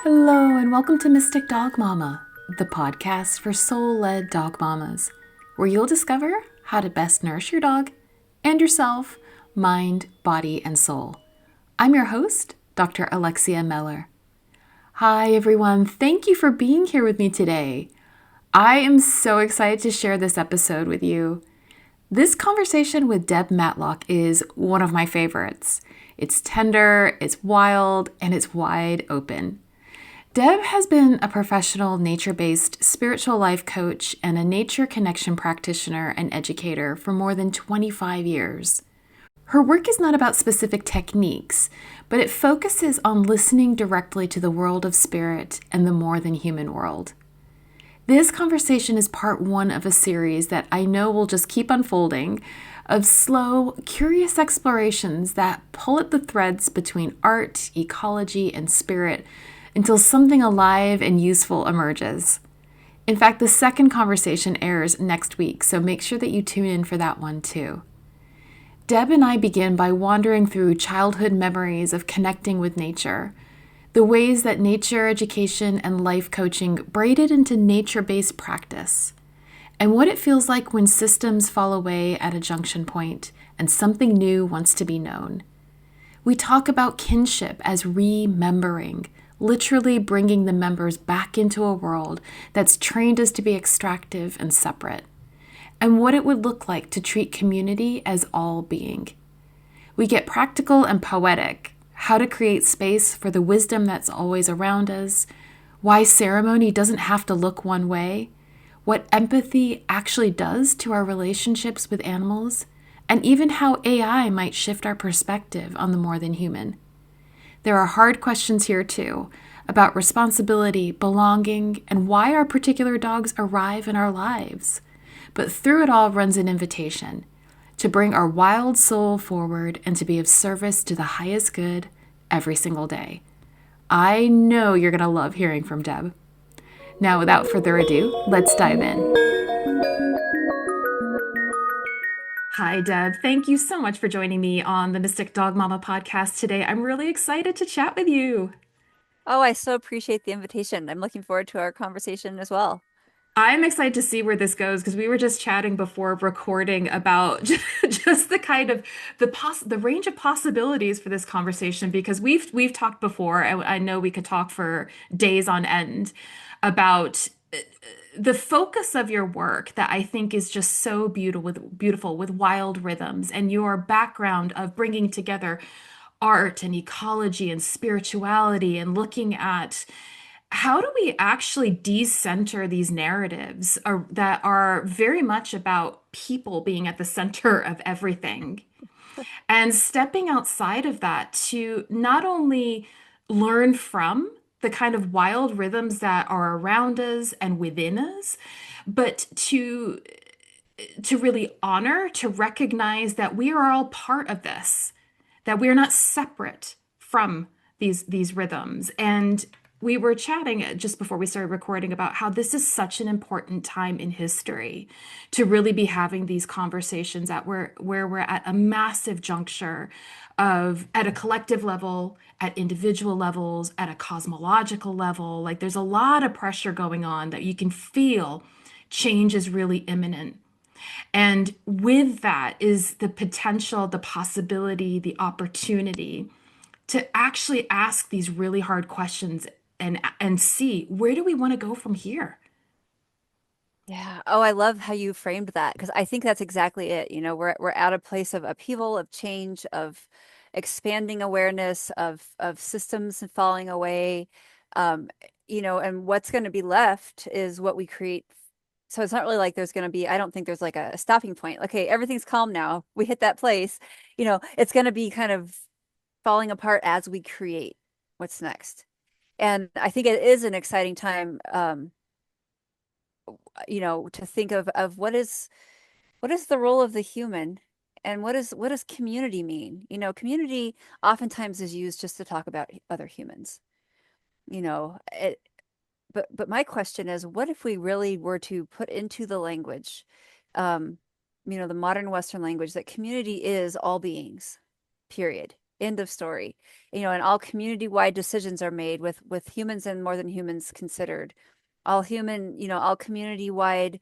Hello, and welcome to Mystic Dog Mama, the podcast for soul led dog mamas, where you'll discover how to best nourish your dog and yourself, mind, body, and soul. I'm your host, Dr. Alexia Meller. Hi, everyone. Thank you for being here with me today. I am so excited to share this episode with you. This conversation with Deb Matlock is one of my favorites. It's tender, it's wild, and it's wide open. Deb has been a professional nature-based spiritual life coach and a nature connection practitioner and educator for more than 25 years. Her work is not about specific techniques, but it focuses on listening directly to the world of spirit and the more than human world. This conversation is part one of a series that I know will just keep unfolding of slow, curious explorations that pull at the threads between art, ecology, and spirit until something alive and useful emerges. In fact, the second conversation airs next week, so make sure that you tune in for that one too. Deb and I begin by wandering through childhood memories of connecting with nature, the ways that nature education and life coaching braided into nature-based practice, and what it feels like when systems fall away at a junction point and something new wants to be known. We talk about kinship as remembering, literally bringing the members back into a world that's trained us to be extractive and separate, and what it would look like to treat community as all being. We get practical and poetic, how to create space for the wisdom that's always around us, why ceremony doesn't have to look one way, what empathy actually does to our relationships with animals, and even how AI might shift our perspective on the more than human. There are hard questions here too, about responsibility, belonging, and why our particular dogs arrive in our lives. But through it all runs an invitation to bring our wild soul forward and to be of service to the highest good every single day. I know you're going to love hearing from Deb. Now, without further ado, let's dive in. Hi, Deb. Thank you so much for joining me on the Mystic Dog Mama podcast today. I'm really excited to chat with you. Oh, I so appreciate the invitation. I'm looking forward to our conversation as well. I'm excited to see where this goes because we were just chatting before recording about just the kind of the range of possibilities for this conversation because we've talked before and I know we could talk for days on end about the focus of your work that I think is just so beautiful with wild rhythms and your background of bringing together art and ecology and spirituality and looking at how do we actually decenter these narratives that are very much about people being at the center of everything and stepping outside of that to not only learn from the kind of wild rhythms that are around us and within us, but to really honor, to recognize that we are all part of this, that we are not separate from these rhythms. And we were chatting just before we started recording about how this is such an important time in history to really be having these conversations where we're at a massive juncture of at a collective level, at individual levels, at a cosmological level. Like there's a lot of pressure going on that you can feel change is really imminent. And with that is the potential, the possibility, the opportunity to actually ask these really hard questions and see where do we want to go from here? Yeah. Oh, I love how you framed that because I think that's exactly it. We're at a place of upheaval, of change, of expanding awareness, of systems falling away. Um, and what's going to be left is what we create. So it's not really like there's going to be, I don't think there's like a stopping point. Okay, everything's calm now. We hit that place. It's going to be kind of falling apart as we create what's next. And I think it is an exciting time, to think of what is the role of the human and what does community mean? Community oftentimes is used just to talk about other humans. But my question is, what if we really were to put into the language, the modern Western language, that community is all beings, period. End of story. And all community-wide decisions are made with humans and more than humans considered. All community-wide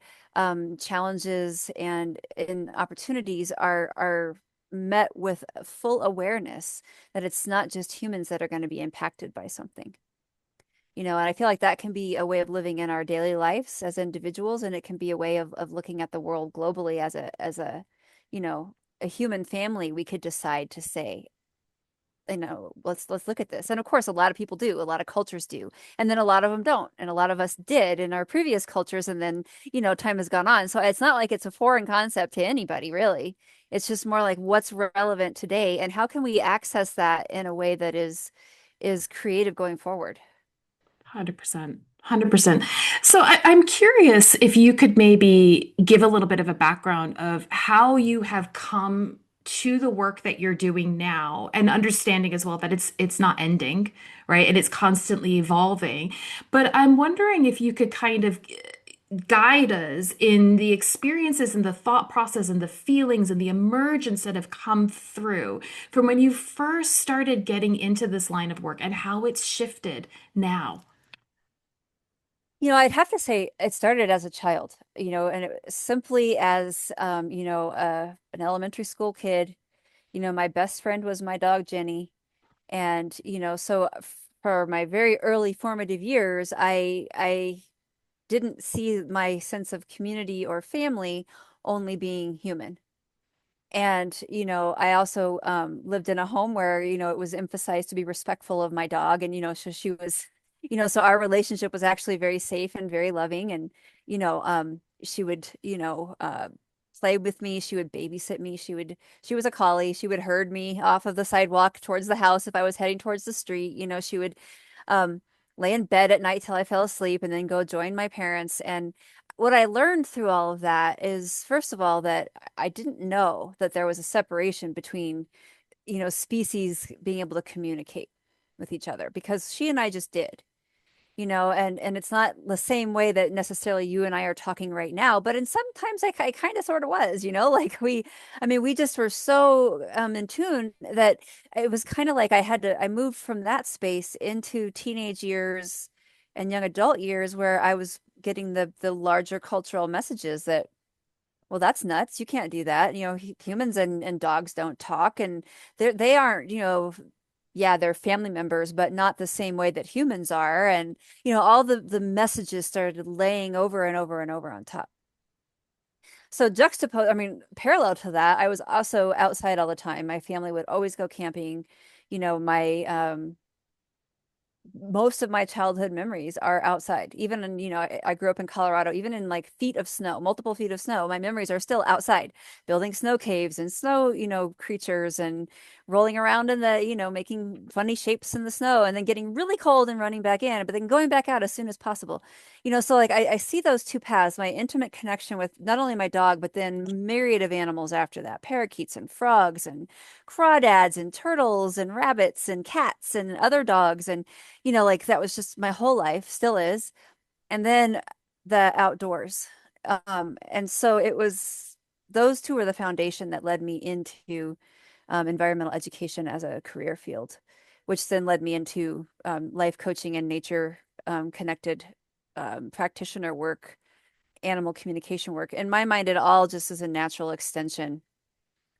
challenges and opportunities are met with full awareness that it's not just humans that are going to be impacted by something. And I feel like that can be a way of living in our daily lives as individuals, and it can be a way of looking at the world globally as a, you know, a human family. We could decide to say, let's look at this. And of course, a lot of people do, a lot of cultures do, and then a lot of them don't. And a lot of us did in our previous cultures, and then, time has gone on. So it's not like it's a foreign concept to anybody, really. It's just more like what's relevant today and how can we access that in a way that is creative going forward. 100%. 100%. So I'm curious if you could maybe give a little bit of a background of how you have come to the work that you're doing now and understanding as well that it's not ending, right? And it's constantly evolving. But I'm wondering if you could kind of guide us in the experiences and the thought process and the feelings and the emergence that have come through from when you first started getting into this line of work and how it's shifted now. I'd have to say it started as a child, and simply as, an elementary school kid. My best friend was my dog, Jenny. And, so for my very early formative years, I didn't see my sense of community or family only being human. And, I also lived in a home where, it was emphasized to be respectful of my dog. And, so she was, so our relationship was actually very safe and very loving. And, she would, play with me. She would babysit me. She was a collie. She would herd me off of the sidewalk towards the house if I was heading towards the street. She would um, lay in bed at night till I fell asleep and then go join my parents. And what I learned through all of that is, first of all, that I didn't know that there was a separation between, species being able to communicate with each other because she and I just did. And it's not the same way that necessarily you and I are talking right now, but in sometimes I kind of sort of was, like we just were so in tune that it was kind of like I moved from that space into teenage years and young adult years where I was getting the larger cultural messages that, well, that's nuts. You can't do that. Humans and dogs don't talk, and they aren't, yeah, they're family members, but not the same way that humans are. And, all the messages started laying over and over and over on top. So parallel to that, I was also outside all the time. My family would always go camping. My most of my childhood memories are outside. Even in, I grew up in Colorado, even in like feet of snow, multiple feet of snow, my memories are still outside, building snow caves and snow, creatures and rolling around in the, making funny shapes in the snow and then getting really cold and running back in, but then going back out as soon as possible. So like I see those two paths, my intimate connection with not only my dog, but then myriad of animals after that, parakeets and frogs and crawdads and turtles and rabbits and cats and other dogs. And like that was just my whole life, still is. And then the outdoors. And so it was those two were the foundation that led me into environmental education as a career field, which then led me into life coaching and nature connected practitioner work, animal communication work. In my mind, it all just is a natural extension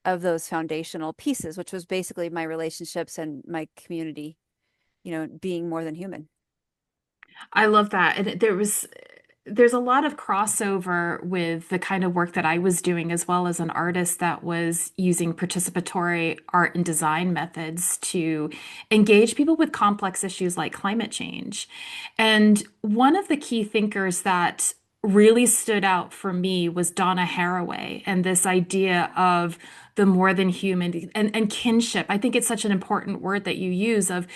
of those foundational pieces, which was basically my relationships and my community, being more than human. I love that. And there's a lot of crossover with the kind of work that I was doing as well as an artist that was using participatory art and design methods to engage people with complex issues like climate change. And one of the key thinkers that really stood out for me was Donna Haraway and this idea of the more than human and kinship. I think it's such an important word that you use of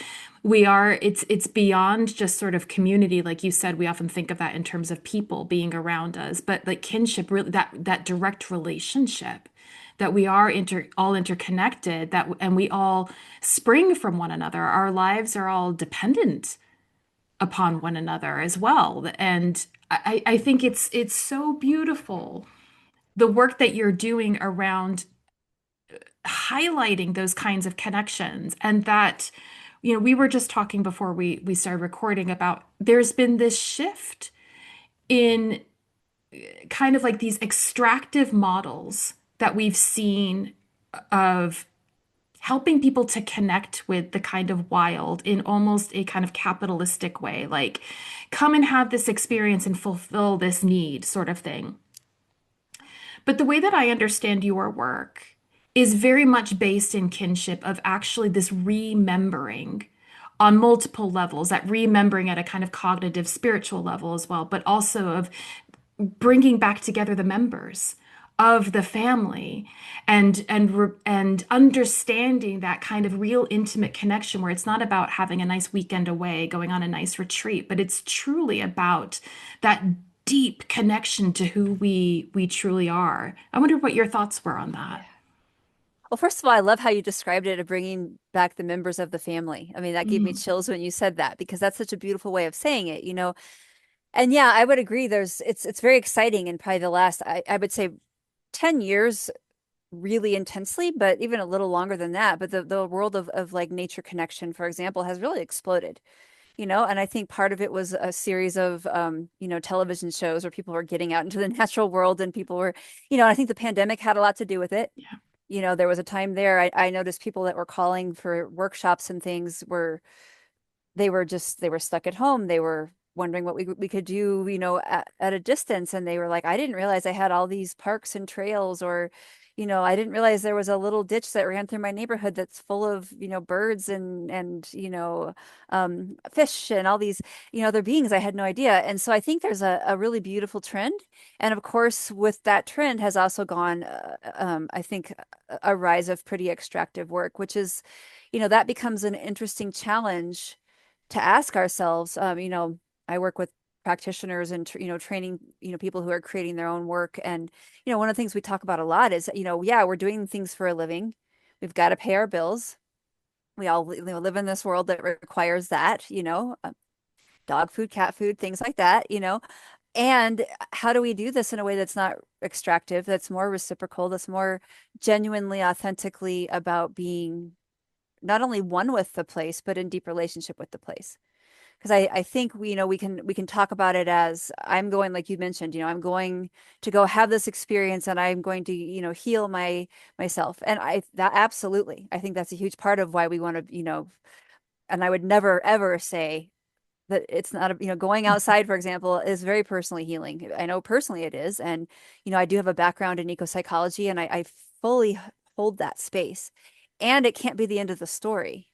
it's beyond just sort of community. Like you said, we often think of that in terms of people being around us, but like kinship, really that direct relationship that we are all interconnected, and we all spring from one another. Our lives are all dependent upon one another as well. And I think it's so beautiful the work that you're doing around highlighting those kinds of connections. And that, we were just talking before we started recording about there's been this shift in kind of like these extractive models that we've seen of helping people to connect with the kind of wild in almost a kind of capitalistic way, like come and have this experience and fulfill this need sort of thing. But the way that I understand your work is very much based in kinship of actually this remembering on multiple levels, that remembering at a kind of cognitive spiritual level as well, but also of bringing back together the members of the family and understanding that kind of real intimate connection where it's not about having a nice weekend away, going on a nice retreat, but it's truly about that deep connection to who we truly are. I wonder what your thoughts were on Yeah. that. Well, first of all, I love how you described it of bringing back the members of the family. I mean, that gave me Mm, chills when you said that because that's such a beautiful way of saying it, you know. And yeah, I would agree. It's very exciting and probably the last I would say 10 years really intensely, but even a little longer than that. But the world of like nature connection, for example, has really exploded, you know, and I think part of it was a series of you know, television shows where people were getting out into the natural world and people were, you know, I think the pandemic had a lot to do with it. yeah, You know, there was a time there I noticed people that were calling for workshops and things were they were stuck at home. They were wondering what we could do, you know, at a distance. And they were like, I didn't realize I had all these parks and trails, or, you know, I didn't realize there was a little ditch that ran through my neighborhood that's full of, you know, birds and, you know, fish and all these, you know, other beings. I had no idea. And so I think there's a really beautiful trend. And of course, with that trend has also gone, I think, a rise of pretty extractive work, which is, you know, that becomes an interesting challenge to ask ourselves. You know, I work with practitioners and you know, training, you know, people who are creating their own work. And you know, one of the things we talk about a lot is, you know, yeah, we're doing things for a living. We've got to pay our bills. We all, you know, live in this world that requires that, you know, dog food, cat food, things like that, you know. And how do we do this in a way that's not extractive, that's more reciprocal, that's more genuinely, authentically about being not only one with the place, but in deep relationship with the place? Because I think we, you know, we can talk about it as I'm going, like you mentioned, you know, I'm going to go have this experience and I'm going to, you know, heal myself. And I that absolutely, I think that's a huge part of why we want to, you know, and I would never ever say that it's not a, you know, going outside, for example, is very personally healing. I know personally it is. And, you know, I do have a background in eco psychology and I fully hold that space. And it can't be the end of the story,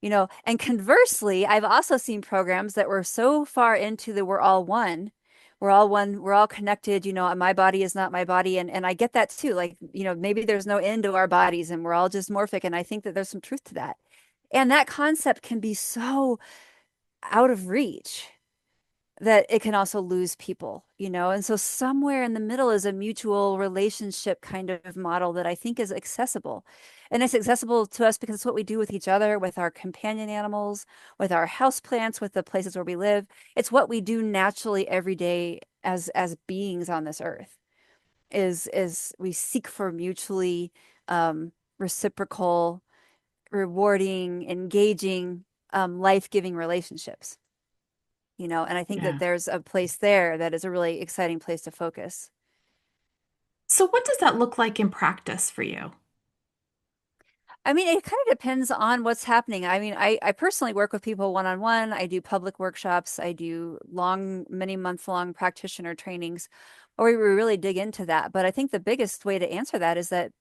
you know. And conversely, I've also seen programs that were so far into the we're all one, we're all connected, you know, my body is not my body. And I get that too. Like, you know, maybe there's no end to our bodies and we're all just morphic. And I think that there's some truth to that. And that concept can be so out of reach that it can also lose people, you know? And so somewhere in the middle is a mutual relationship kind of model that I think is accessible. And it's accessible to us because it's what we do with each other, with our companion animals, with our house plants, with the places where we live. It's what we do naturally every day as beings on this earth is we seek for mutually reciprocal, rewarding, engaging, life-giving relationships, you know. And I think that yeah. there's a place there that is a really exciting place to focus. So what does that look like in practice for you? I mean, it kind of depends on what's happening. I mean, I personally work with people one-on-one. I do public workshops. I do long, many month-long practitioner trainings where we really dig into that. But I think the biggest way to answer that is that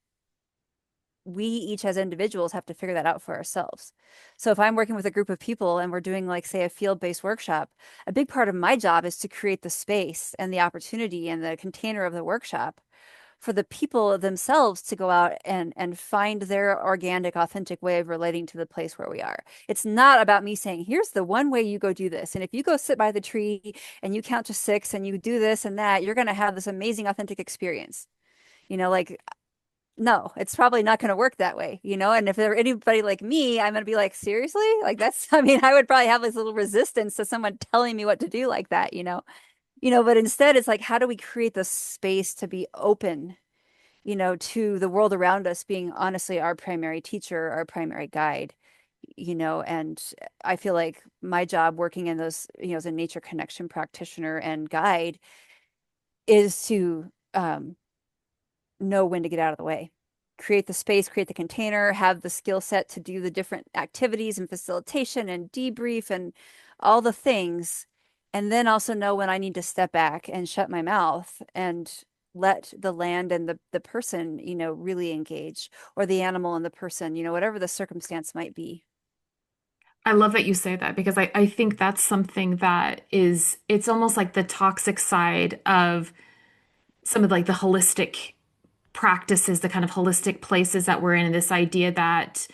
we each as individuals have to figure that out for ourselves. So if I'm working with a group of people and we're doing like, say, a field-based workshop, a big part of my job is to create the space and the opportunity and the container of the workshop for the people themselves to go out and find their organic, authentic way of relating to the place where we are. It's not about me saying, here's the one way you go do this. And if you go sit by the tree and you count to 6 and you do this and that, you're going to have this amazing, authentic experience. You know, like, no, it's probably not going to work that way, you know? And if there anybody like me, I'm going to be like, seriously? Like that's, I mean, I would probably have this little resistance to someone telling me what to do like that, you know? You know, but instead it's like, how do we create the space to be open, to the world around us being honestly our primary teacher, our primary guide, and I feel like my job working in those, as a nature connection practitioner and guide is to know when to get out of the way, create the space, create the container, have the skill set to do the different activities and facilitation and debrief and all the things. And then also know when I need to step back and shut my mouth and let the land and the person, really engage, or the animal and the person, whatever the circumstance might be. I love that you say that because I think that's something that is, it's almost like the toxic side of some of like the holistic practices, the kind of holistic places that we're in, this idea that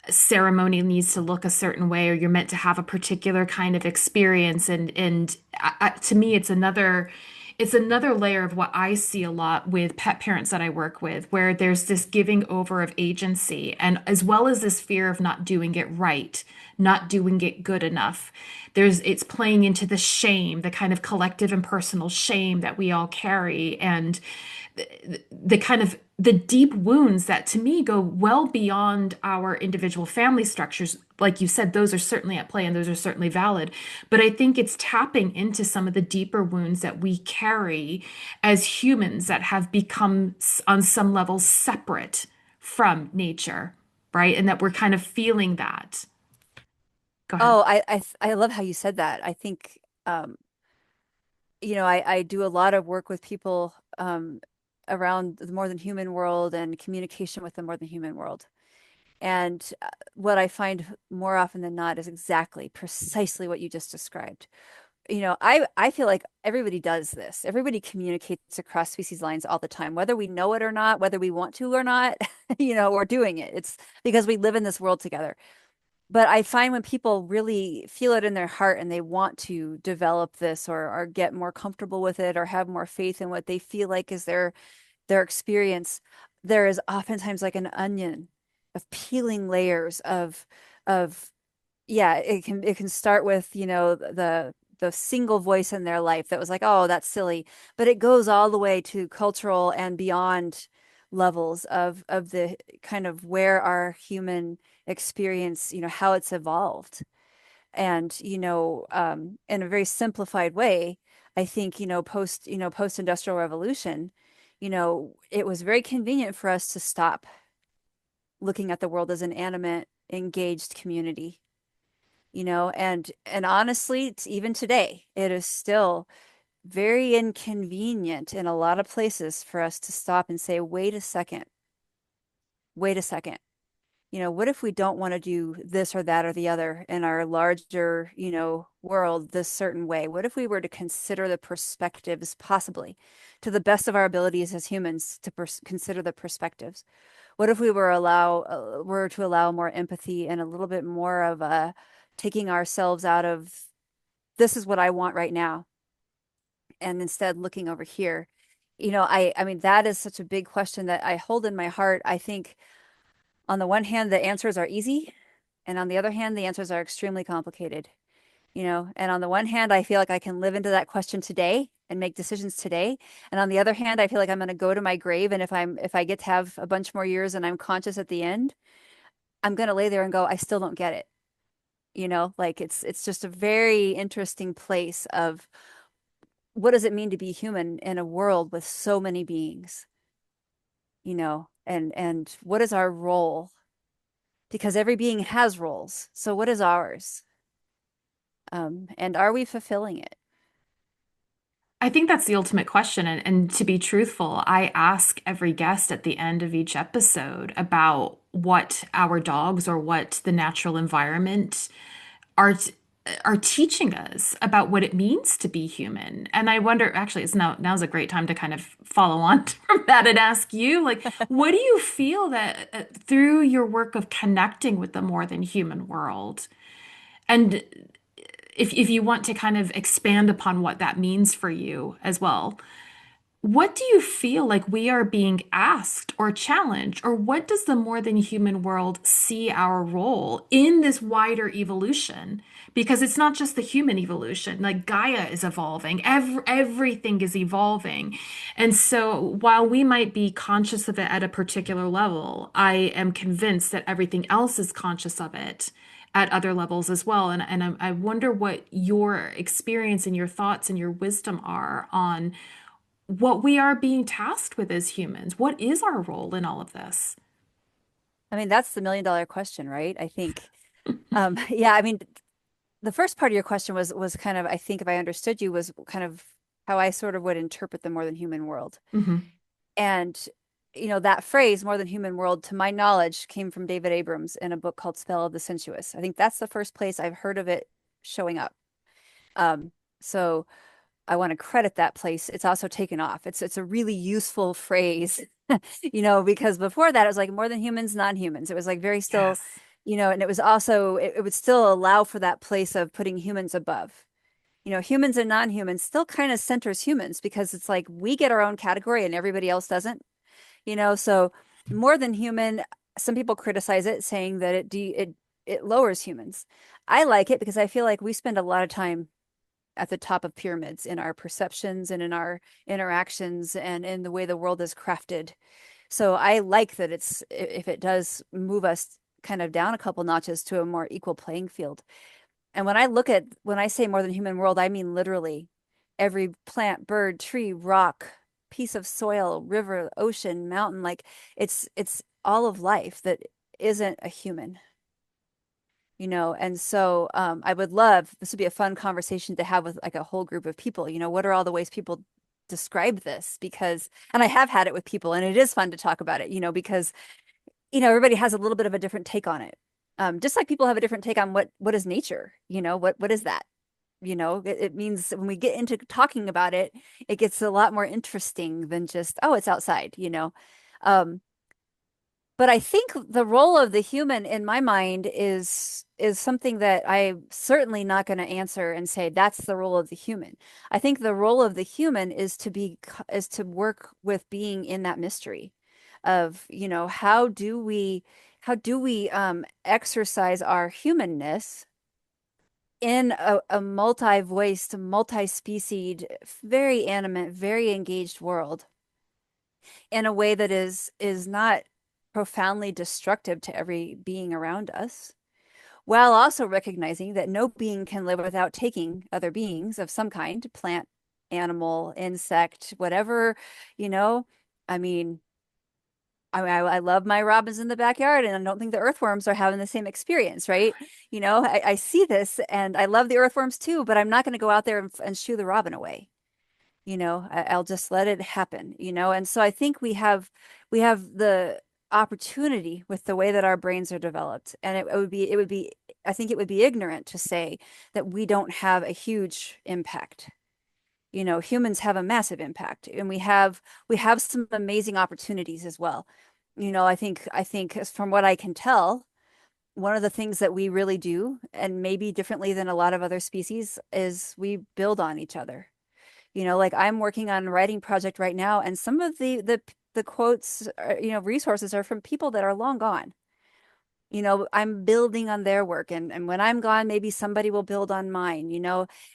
ceremony needs to look a certain way or you're meant to have a particular kind of experience to me it's another layer of what I see a lot with pet parents that I work with, where there's this giving over of agency and as well as this fear of not doing it right, not doing it good enough. It's playing into the shame, the kind of collective and personal shame that we all carry, and the kind of the deep wounds that to me go well beyond our individual family structures. Like you said, those are certainly at play and those are certainly valid. But I think it's tapping into some of the deeper wounds that we carry as humans that have become on some level separate from nature, right? And that we're kind of feeling that. Go ahead. Oh, I love how you said that. I think I do a lot of work with people around the more than human world and communication with the more than human world. And what I find more often than not is exactly precisely what you just described. I feel like everybody does this. Everybody communicates across species lines all the time, whether we know it or not, whether we want to or not, we're doing it. It's because we live in this world together. But I find when people really feel it in their heart and they want to develop this, or get more comfortable with it, or have more faith in what they feel like is their experience, there is oftentimes like an onion of peeling layers of yeah, it can start with, the single voice in their life that was like, oh, that's silly, but it goes all the way to cultural and beyond levels of the kind of where our human experience, how it's evolved. And, in a very simplified way, I think, post-industrial revolution, it was very convenient for us to stop looking at the world as an animate, engaged community, and honestly, even today, it is still very inconvenient in a lot of places for us to stop and say, wait a second. What if we don't want to do this or that or the other in our larger, world this certain way? What if we were to consider the perspectives, possibly to the best of our abilities as humans, to consider the perspectives? What if we were to allow more empathy and a little bit more of a taking ourselves out of this is what I want right now, and instead looking over here? I mean, that is such a big question that I hold in my heart. I think on the one hand, the answers are easy, and on the other hand, the answers are extremely complicated. And on the one hand, I feel like I can live into that question today and make decisions today. And on the other hand, I feel like I'm going to go to my grave. And if I get to have a bunch more years and I'm conscious at the end, I'm going to lay there and go, I still don't get it. Like it's just a very interesting place of what does it mean to be human in a world with so many beings, and what is our role? Because every being has roles. So what is ours? And are we fulfilling it? I think that's the ultimate question. And to be truthful, I ask every guest at the end of each episode about what our dogs or what the natural environment are are teaching us about what it means to be human. And I wonder, actually, now's a great time to kind of follow on from that and ask you, like, what do you feel that through your work of connecting with the more than human world? And if you want to kind of expand upon what that means for you as well. What do you feel like we are being asked or challenged, or what does the more than human world see our role in this wider evolution? Because it's not just the human evolution, like Gaia is evolving, everything is evolving. And so while we might be conscious of it at a particular level, I am convinced that everything else is conscious of it at other levels as well. And I wonder what your experience and your thoughts and your wisdom are on what we are being tasked with as humans. What is our role in all of this? I mean, that's the million-dollar question, right? I think, yeah, I mean, the first part of your question was kind of, I think if I understood you, was kind of how I sort of would interpret the more than human world. Hmm. And, that phrase, more than human world, to my knowledge, came from David Abrams in a book called Spell of the Sensuous. I think that's the first place I've heard of it showing up. Um, so I want to credit that place. It's also taken off. It's a really useful phrase, because before that it was like more than humans, non-humans. It was like very still, Yes. and it was also it would still allow for that place of putting humans above. Humans and non-humans still kind of centers humans because it's like we get our own category and everybody else doesn't. So more than human, some people criticize it, saying that it lowers humans. I like it because I feel like we spend a lot of time at the top of pyramids in our perceptions and in our interactions and in the way the world is crafted. So I like that if it does move us kind of down a couple notches to a more equal playing field. And when I say more than human world, I mean literally every plant, bird, tree, rock, piece of soil, river, ocean, mountain, like it's all of life that isn't a human. And so I would love, this would be a fun conversation to have with like a whole group of people. What are all the ways people describe this? Because, and I have had it with people, and it is fun to talk about it, because, everybody has a little bit of a different take on it. Just like people have a different take on what is nature, what is that? It means when we get into talking about it, it gets a lot more interesting than just, oh, it's outside. Um, but I think the role of the human in my mind is something that I'm certainly not going to answer and say that's the role of the human. I think the role of the human is to work with being in that mystery of, how do we exercise our humanness in a multi-voiced, multi-specied, very animate, very engaged world in a way that is not profoundly destructive to every being around us, while also recognizing that no being can live without taking other beings of some kind, plant, animal, insect, whatever, you know. I mean, I love my robins in the backyard, and I don't think the earthworms are having the same experience, right? I see this and I love the earthworms too, but I'm not going to go out there and shoo the robin away. I'll just let it happen, and so I think we have the opportunity with the way that our brains are developed, and it would be I think it would be ignorant to say that we don't have a huge impact. Humans have a massive impact, and we have some amazing opportunities as well. I think from what I can tell, one of the things that we really do, and maybe differently than a lot of other species, is we build on each other. Like I'm working on a writing project right now, and some of the quotes, resources are from people that are long gone. I'm building on their work, and when I'm gone, maybe somebody will build on mine.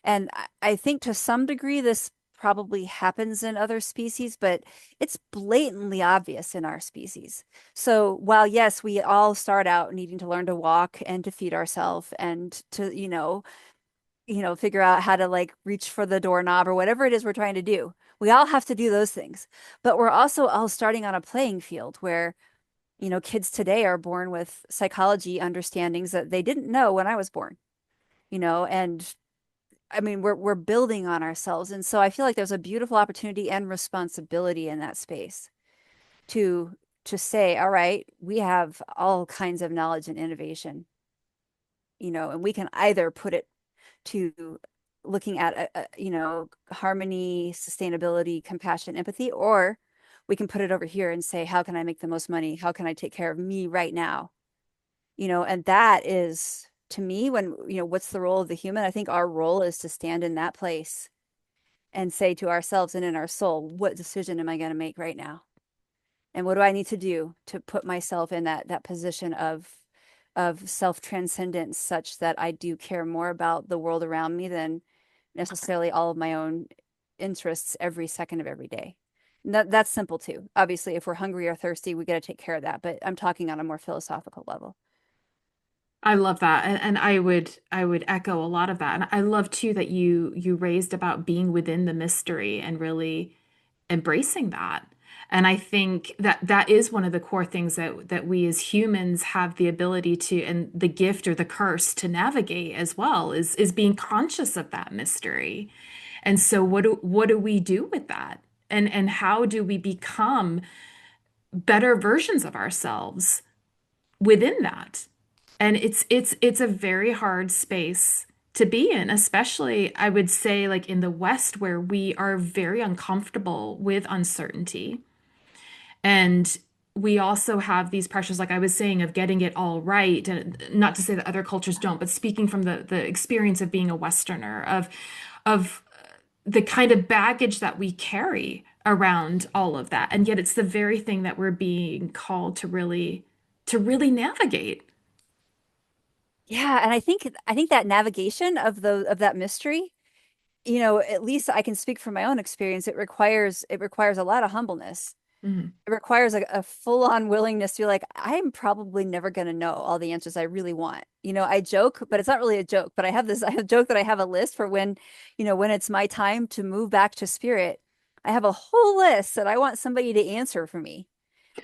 And I think to some degree this probably happens in other species, but it's blatantly obvious in our species. So while yes, we all start out needing to learn to walk and to feed ourselves and to, figure out how to like reach for the doorknob or whatever it is we're trying to do. We all have to do those things. But we're also all starting on a playing field where, kids today are born with psychology understandings that they didn't know when I was born, and I mean, we're building on ourselves. And so I feel like there's a beautiful opportunity and responsibility in that space to to say, all right, we have all kinds of knowledge and innovation, and we can either put it to looking at harmony, sustainability, compassion, empathy, or we can put it over here and say, how can I make the most money? How can I take care of me right now? And that is to me, when what's the role of the human? I think our role is to stand in that place and say to ourselves and in our soul, what decision am I going to make right now? And what do I need to do to put myself in that position of self-transcendence such that I do care more about the world around me than necessarily all of my own interests every second of every day. And that's simple too. Obviously, if we're hungry or thirsty, we got to take care of that. But I'm talking on a more philosophical level. I love that. And I would echo a lot of that. And I love too that you raised about being within the mystery and really embracing that. And I think that that is one of the core things that we as humans have the ability to, and the gift or the curse to navigate as well, is being conscious of that mystery. And so what do we do with that? And how do we become better versions of ourselves within that? And it's a very hard space to be in, especially I would say like in the West where we are very uncomfortable with uncertainty. And we also have these pressures, like I was saying, of getting it all right. And not to say that other cultures don't, but speaking from the experience of being a Westerner, of the kind of baggage that we carry around all of that. And yet it's the very thing that we're being called to really navigate. Yeah, and I think that navigation of that mystery, at least I can speak from my own experience, it requires a lot of humbleness. Mhm. It requires a full-on willingness to be like, I'm probably never going to know all the answers I really want. I joke, but it's not really a joke, but I have a joke that I have a list for when it's my time to move back to spirit. I have a whole list that I want somebody to answer for me.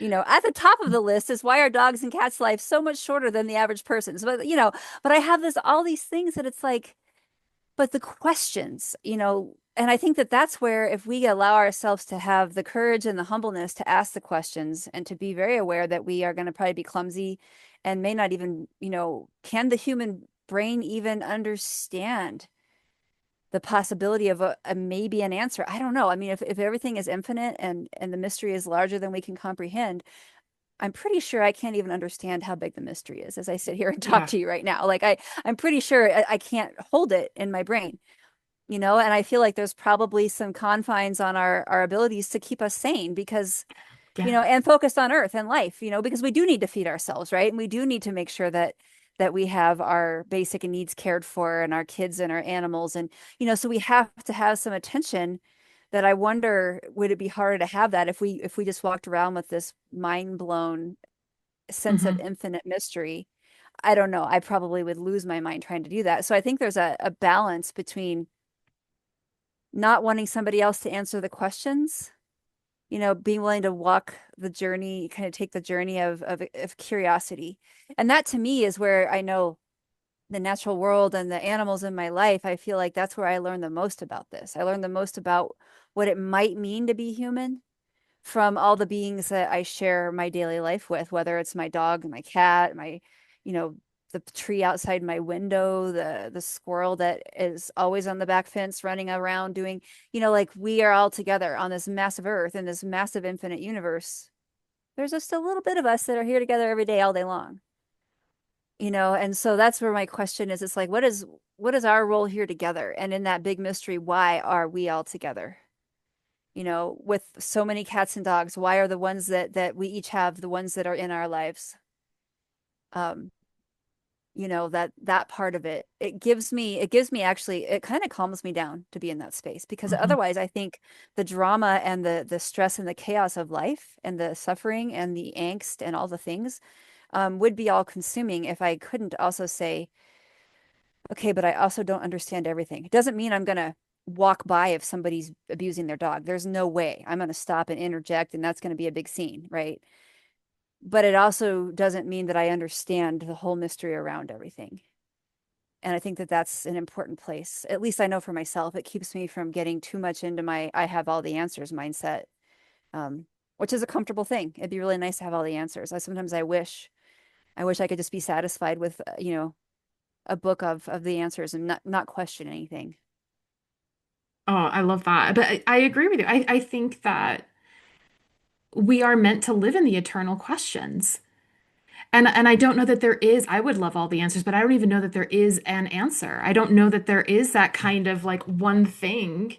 At the top of the list is why are dogs and cats' lives so much shorter than the average person's? But I have all these things that it's like, but the questions, and I think that that's where if we allow ourselves to have the courage and the humbleness to ask the questions and to be very aware that we are going to probably be clumsy and may not even, can the human brain even understand the possibility of a maybe an answer? I don't know. I mean, if everything is infinite and the mystery is larger than we can comprehend, I'm pretty sure I can't even understand how big the mystery is as I sit here and talk Yeah. to you right now. Like I'm pretty sure I can't hold it in my brain, and I feel like there's probably some confines on our abilities to keep us sane because, Yeah. and focused on earth and life, because we do need to feed ourselves, right? And we do need to make sure that we have our basic needs cared for and our kids and our animals. And, so we have to have some attention that I wonder, would it be harder to have that if we just walked around with this mind blown sense of Hmm. infinite mystery? I don't know. I probably would lose my mind trying to do that. So I think there's a balance between not wanting somebody else to answer the questions, being willing to walk the journey, kind of take the journey of curiosity. And that to me is where I know the natural world and the animals in my life, I feel like that's where I learned the most about this. I learned the most about what it might mean to be human from all the beings that I share my daily life with, whether it's my dog, my cat, you know, the tree outside my window, the squirrel that is always on the back fence running around doing, like we are all together on this massive earth in this massive infinite universe. There's just a little bit of us that are here together every day, all day long. And so that's where my question is. It's like, what is our role here together? And in that big mystery, why are we all together? With so many cats and dogs, why are the ones that we each have the ones that are in our lives? Um, that part of it gives me actually, it kind of calms me down to be in that space because Hmm. otherwise I think the drama and the stress and the chaos of life and the suffering and the angst and all the things would be all consuming if I couldn't also say, okay, but I also don't understand everything. It doesn't mean I'm gonna walk by if somebody's abusing their dog. There's no way I'm gonna stop and interject, and that's gonna be a big scene, right? But it also doesn't mean that I understand the whole mystery around everything. And I think that that's an important place. At least I know for myself, it keeps me from getting too much into my I have all the answers mindset, um, which is a comfortable thing. It'd be really nice to have all the answers. I wish I could just be satisfied with, a book of the answers and not question anything. Oh, I love that. But I agree with you. I think that we are meant to live in the eternal questions. And I don't know that there is, I would love all the answers, but I don't even know that there is an answer. I don't know that there is that kind of like one thing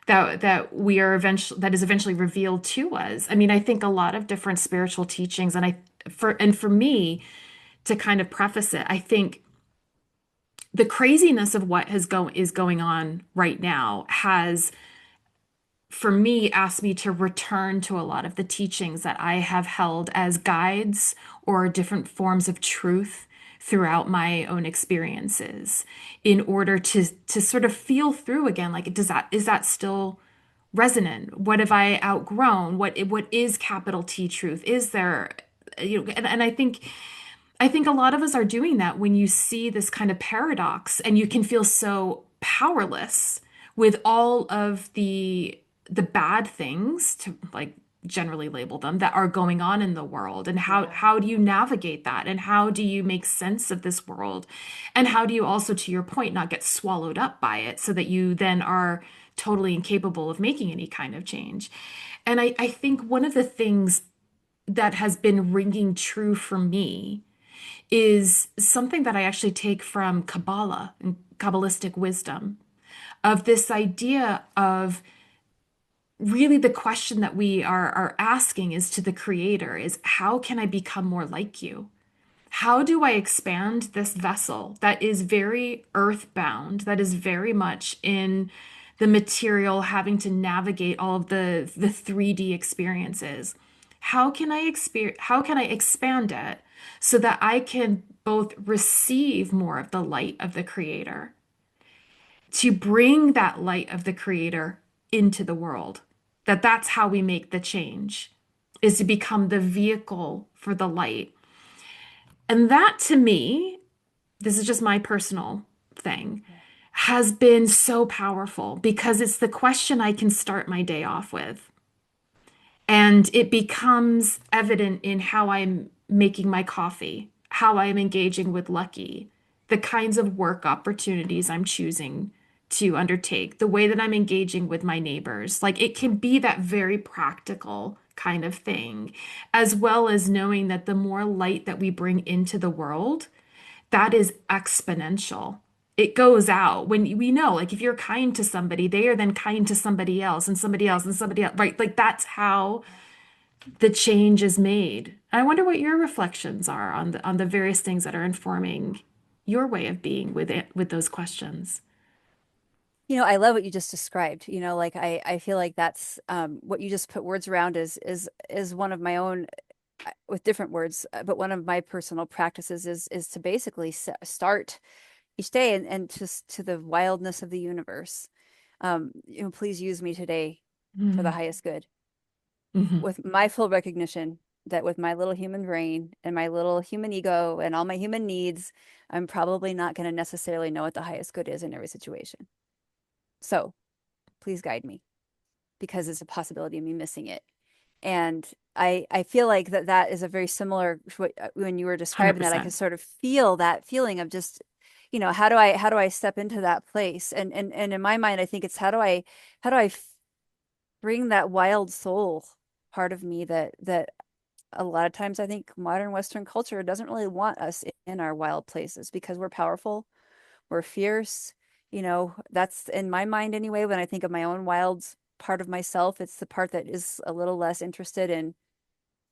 that we are eventually that is eventually revealed to us. I mean, I think a lot of different spiritual teachings, and for me to kind of preface it, I think the craziness of what is going on right now has, for me, asked me to return to a lot of the teachings that I have held as guides or different forms of truth throughout my own experiences, in order to sort of feel through again, like, is that still resonant? What have I outgrown? What is capital T truth? Is there, and I think a lot of us are doing that when you see this kind of paradox, and you can feel so powerless with all of the bad things, to like generally label them, that are going on in the world. And Yeah. how do you navigate that, and how do you make sense of this world, and how do you also, to your point, not get swallowed up by it, so that you then are totally incapable of making any kind of change. And I think one of the things that has been ringing true for me is something that I actually take from Kabbalah and Kabbalistic wisdom, of this idea of, really, the question that we are asking is to the creator, is, how can I become more like you? How do I expand this vessel that is very earthbound, that is very much in the material, having to navigate all of the 3D experiences? How can I expand it so that I can both receive more of the light of the creator, to bring that light of the creator into the world? That's how we make the change, is to become the vehicle for the light. And that, to me, this is just my personal thing, Yeah. has been so powerful, because it's the question I can start my day off with. And it becomes evident in how I'm making my coffee, how I'm engaging with Lucky, the kinds of work opportunities I'm choosing to undertake, the way that I'm engaging with my neighbors. Like, it can be that very practical kind of thing, as well as knowing that the more light that we bring into the world, that is exponential. It goes out. When we know, like, if you're kind to somebody, they are then kind to somebody else and somebody else and somebody else, right? Like, that's how the change is made. I wonder what your reflections are on the various things that are informing your way of being with it, with those questions. I love what you just described. Like I feel like that's what you just put words around is one of my own with different words, but one of my personal practices is to basically start each day and just to the wildness of the universe. Please use me today for the Mm, highest good, mhm. with my full recognition that with my little human brain and my little human ego and all my human needs, I'm probably not going to necessarily know what the highest good is in every situation. So please guide me, because it's a possibility of me missing it. And I feel like that is a very similar when you were describing that, I could 100%. sort of feel that feeling of just, how do I step into that place? And in my mind, I think it's how do I bring that wild soul part of me that a lot of times I think modern Western culture doesn't really want us in our wild places, because we're powerful, we're fierce. That's in my mind anyway. When I think of my own wild part of myself, it's the part that is a little less interested in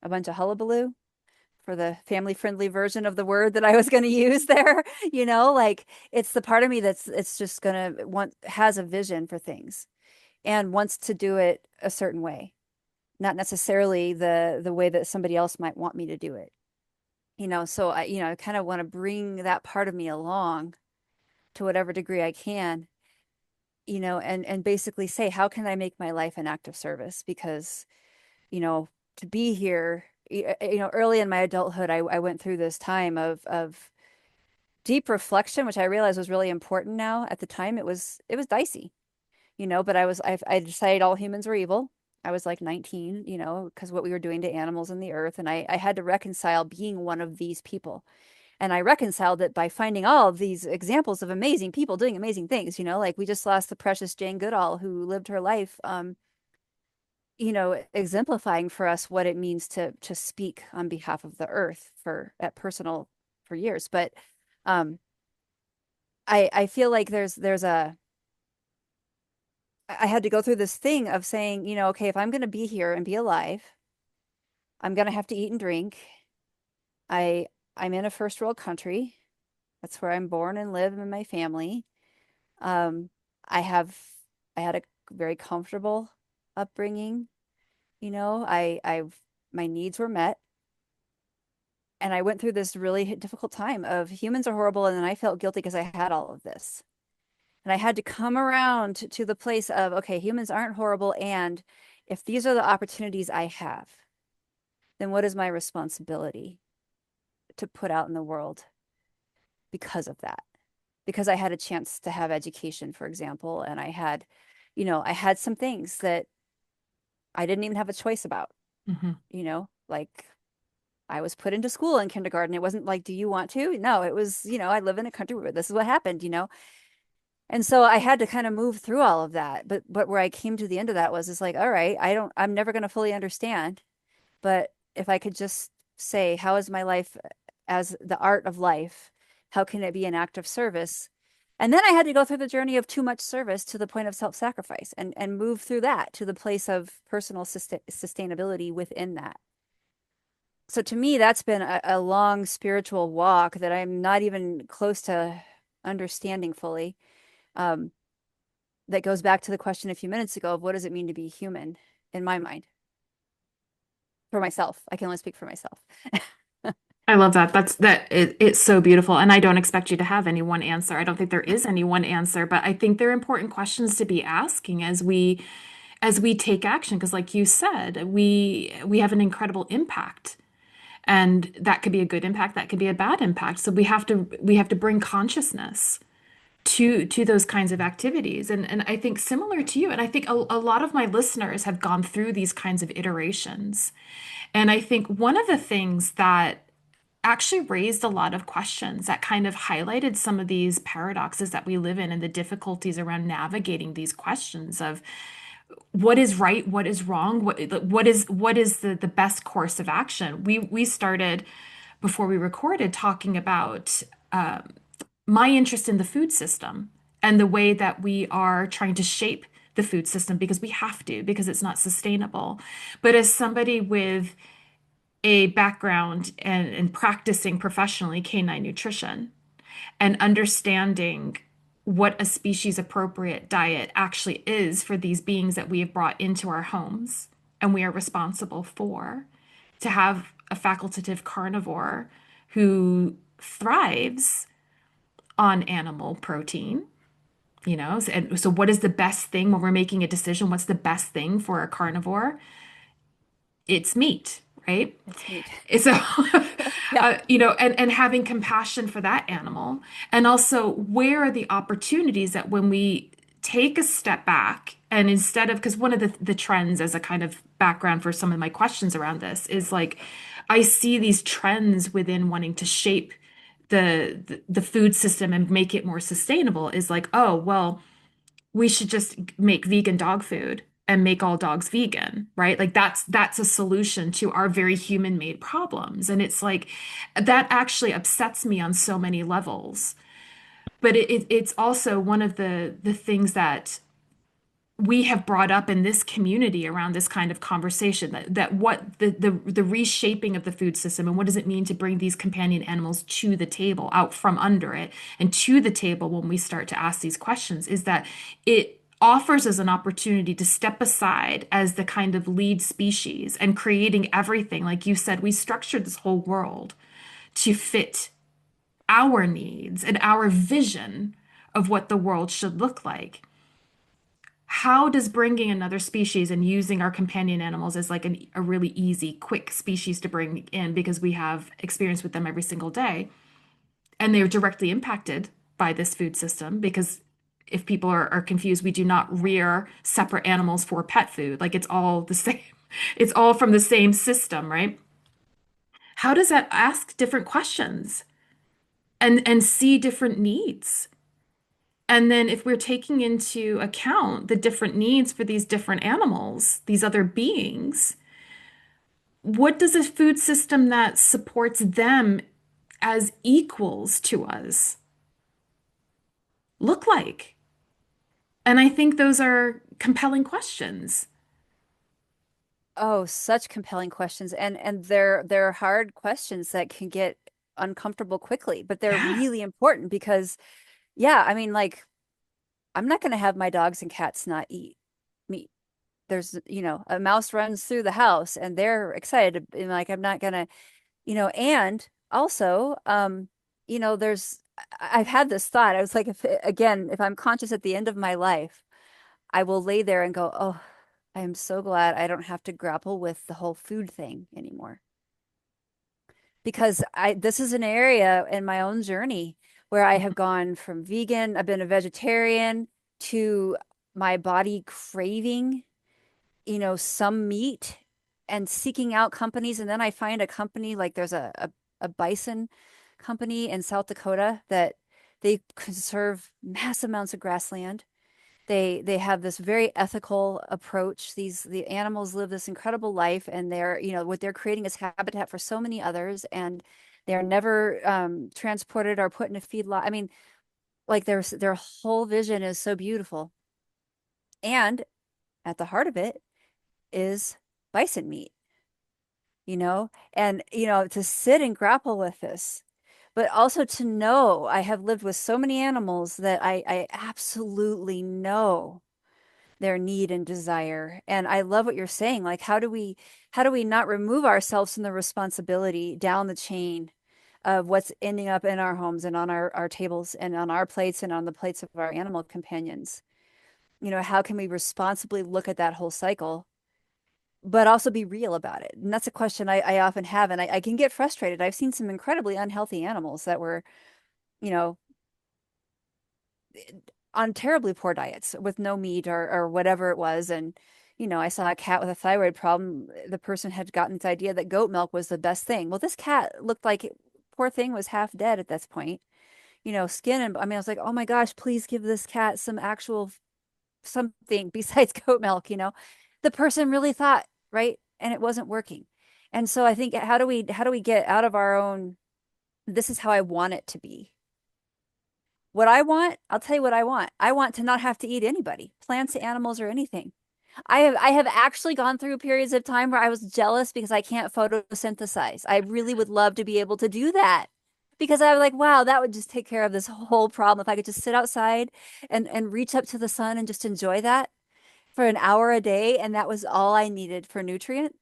a bunch of hullabaloo, for the family friendly version of the word that I was going to use there. Like, it's the part of me it's just going to has a vision for things and wants to do it a certain way, not necessarily the way that somebody else might want me to do it. So I kind of want to bring that part of me along to whatever degree I can, and basically say, how can I make my life an act of service? Because, you know, to be here, early in my adulthood, I went through this time of deep reflection, which I realized was really important now. At the time, it was dicey, but I decided all humans were evil. I was like 19, because what we were doing to animals and the earth. And I had to reconcile being one of these people. And I reconciled it by finding all of these examples of amazing people doing amazing things, like we just lost the precious Jane Goodall, who lived her life, exemplifying for us what it means to speak on behalf of the earth for at personal for years. But um I feel like there's a I had to go through this thing of saying, okay, if I'm going to be here and be alive, I'm going to have to eat and drink. I I'm in a first world country. That's where I'm born and live in my family. Um, I have I had a very comfortable upbringing. I've my needs were met, and I went through this really difficult time of humans are horrible, and then I felt guilty because I had all of this. And I had to come around to the place of, okay, humans aren't horrible, and if these are the opportunities I have, then what is my responsibility to put out in the world because of that? Because I had a chance to have education, for example, and I had some things that I didn't even have a choice about, Hmm. like I was put into school in kindergarten. It wasn't like, do you want to? No, it was, I live in a country where this is what happened. And so I had to kind of move through all of that. But where I came to the end of that was, it's like, all right, I'm never going to fully understand. But if I could just say, how is my life as the art of life? How can it be an act of service? And then I had to go through the journey of too much service to the point of self-sacrifice and move through that to the place of personal sustainability within that. So to me, that's been a long spiritual walk that I'm not even close to understanding fully. Um, that goes back to the question a few minutes ago of what does it mean to be human in my mind for myself. I can only speak for myself. I love that. It's so beautiful. And I don't expect you to have any one answer. I don't think there is any one answer, but I think they're important questions to be asking as we take action. Because like you said, we have an incredible impact. And that could be a good impact, that could be a bad impact. So we have to bring consciousness to those kinds of activities. And I think similar to you, and I think a lot of my listeners have gone through these kinds of iterations. And I think one of the things that actually raised a lot of questions that kind of highlighted some of these paradoxes that we live in and the difficulties around navigating these questions of what is right, what is wrong, what is the best course of action. We started before we recorded talking about my interest in the food system and the way that we are trying to shape the food system because we have to, because it's not sustainable. But as somebody with a background and practicing professionally canine nutrition and understanding what a species appropriate diet actually is for these beings that we have brought into our homes and we are responsible for, to have a facultative carnivore who thrives on animal protein, and so what is the best thing when we're making a decision? What's the best thing for a carnivore? It's meat, right? It's meat. So, Yeah, and having compassion for that animal. And also, where are the opportunities that when we take a step back and instead of, because one of the trends as a kind of background for some of my questions around this is like, I see these trends within wanting to shape the food system and make it more sustainable is like, oh, well, we should just make vegan dog food and make all dogs vegan, right? Like that's a solution to our very human-made problems. And it's like that actually upsets me on so many levels. But it's also one of the things that we have brought up in this community around this kind of conversation that what the reshaping of the food system and what does it mean to bring these companion animals to the table out from under it and to the table when we start to ask these questions is that it offers us an opportunity to step aside as the kind of lead species and creating everything like you said we structured this whole world to fit our needs and our vision of what the world should look like. How does bringing another species and using our companion animals as like a really easy, quick species to bring in because we have experience with them every single day and they're directly impacted by this food system because if people are confused, we do not rear separate animals for pet food. Like it's all the same. It's all from the same system, right? How does that ask different questions and see different needs? And then if we're taking into account the different needs for these different animals, these other beings, what does a food system that supports them as equals to us look like? And I think those are compelling questions. Oh, such compelling questions. And they're hard questions that can get uncomfortable quickly, but they're Yeah. really important because yeah, I mean like I'm not going to have my dogs and cats not eat meat. There's, a mouse runs through the house and they're excited and like I'm not going to, and also there's I've had this thought. I was like if I'm conscious at the end of my life, I will lay there and go, "Oh, I am so glad I don't have to grapple with the whole food thing anymore." Because this is an area in my own journey where I have gone from vegan, I've been a vegetarian to my body craving, some meat and seeking out companies. And then I find a company like there's a bison company in South Dakota that they conserve mass amounts of grassland. They have this very ethical approach. The animals live this incredible life, and what they're creating is habitat for so many others, and they're never transported or put in a feedlot. I mean, like their whole vision is so beautiful. And at the heart of it is bison meat, and to sit and grapple with this, but also to know I have lived with so many animals that I absolutely know their need and desire. And I love what you're saying. Like, how do we not remove ourselves from the responsibility down the chain of what's ending up in our homes and on our tables and on our plates and on the plates of our animal companions? How can we responsibly look at that whole cycle, but also be real about it? And that's a question I often have, and I can get frustrated. I've seen some incredibly unhealthy animals that were, you know, on terribly poor diets with no meat or whatever it was. And, I saw a cat with a thyroid problem. The person had gotten this idea that goat milk was the best thing. Well, this cat looked like poor thing was half dead at this point, skin. And I mean, I was like, oh my gosh, please give this cat some actual something besides goat milk, The person really thought, right? And it wasn't working. And so I think how do we get out of our own, this is how I want it to be. What I want, I'll tell you what I want. I want to not have to eat anybody, plants, animals, or anything. I have actually gone through periods of time where I was jealous because I can't photosynthesize. I really would love to be able to do that because I was like, wow, that would just take care of this whole problem. If I could just sit outside and reach up to the sun and just enjoy that for an hour a day, and that was all I needed for nutrient.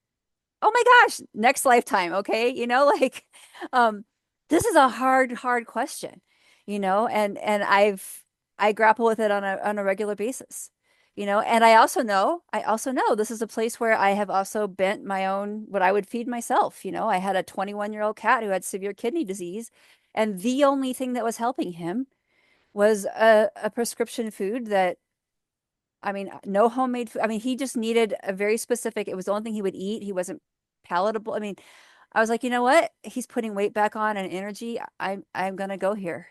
Oh my gosh, next lifetime, okay? Like um this is a hard question, and I grapple with it on a regular basis. And I also know this is a place where I have also bent my own what I would feed myself. I had a 21-year-old cat who had severe kidney disease, and the only thing that was helping him was a prescription food that, I mean, no homemade food. I mean, he just needed a very specific, it was the only thing he would eat. He wasn't palatable. I mean, I was like, you know what? He's putting weight back on and energy. I'm gonna go here.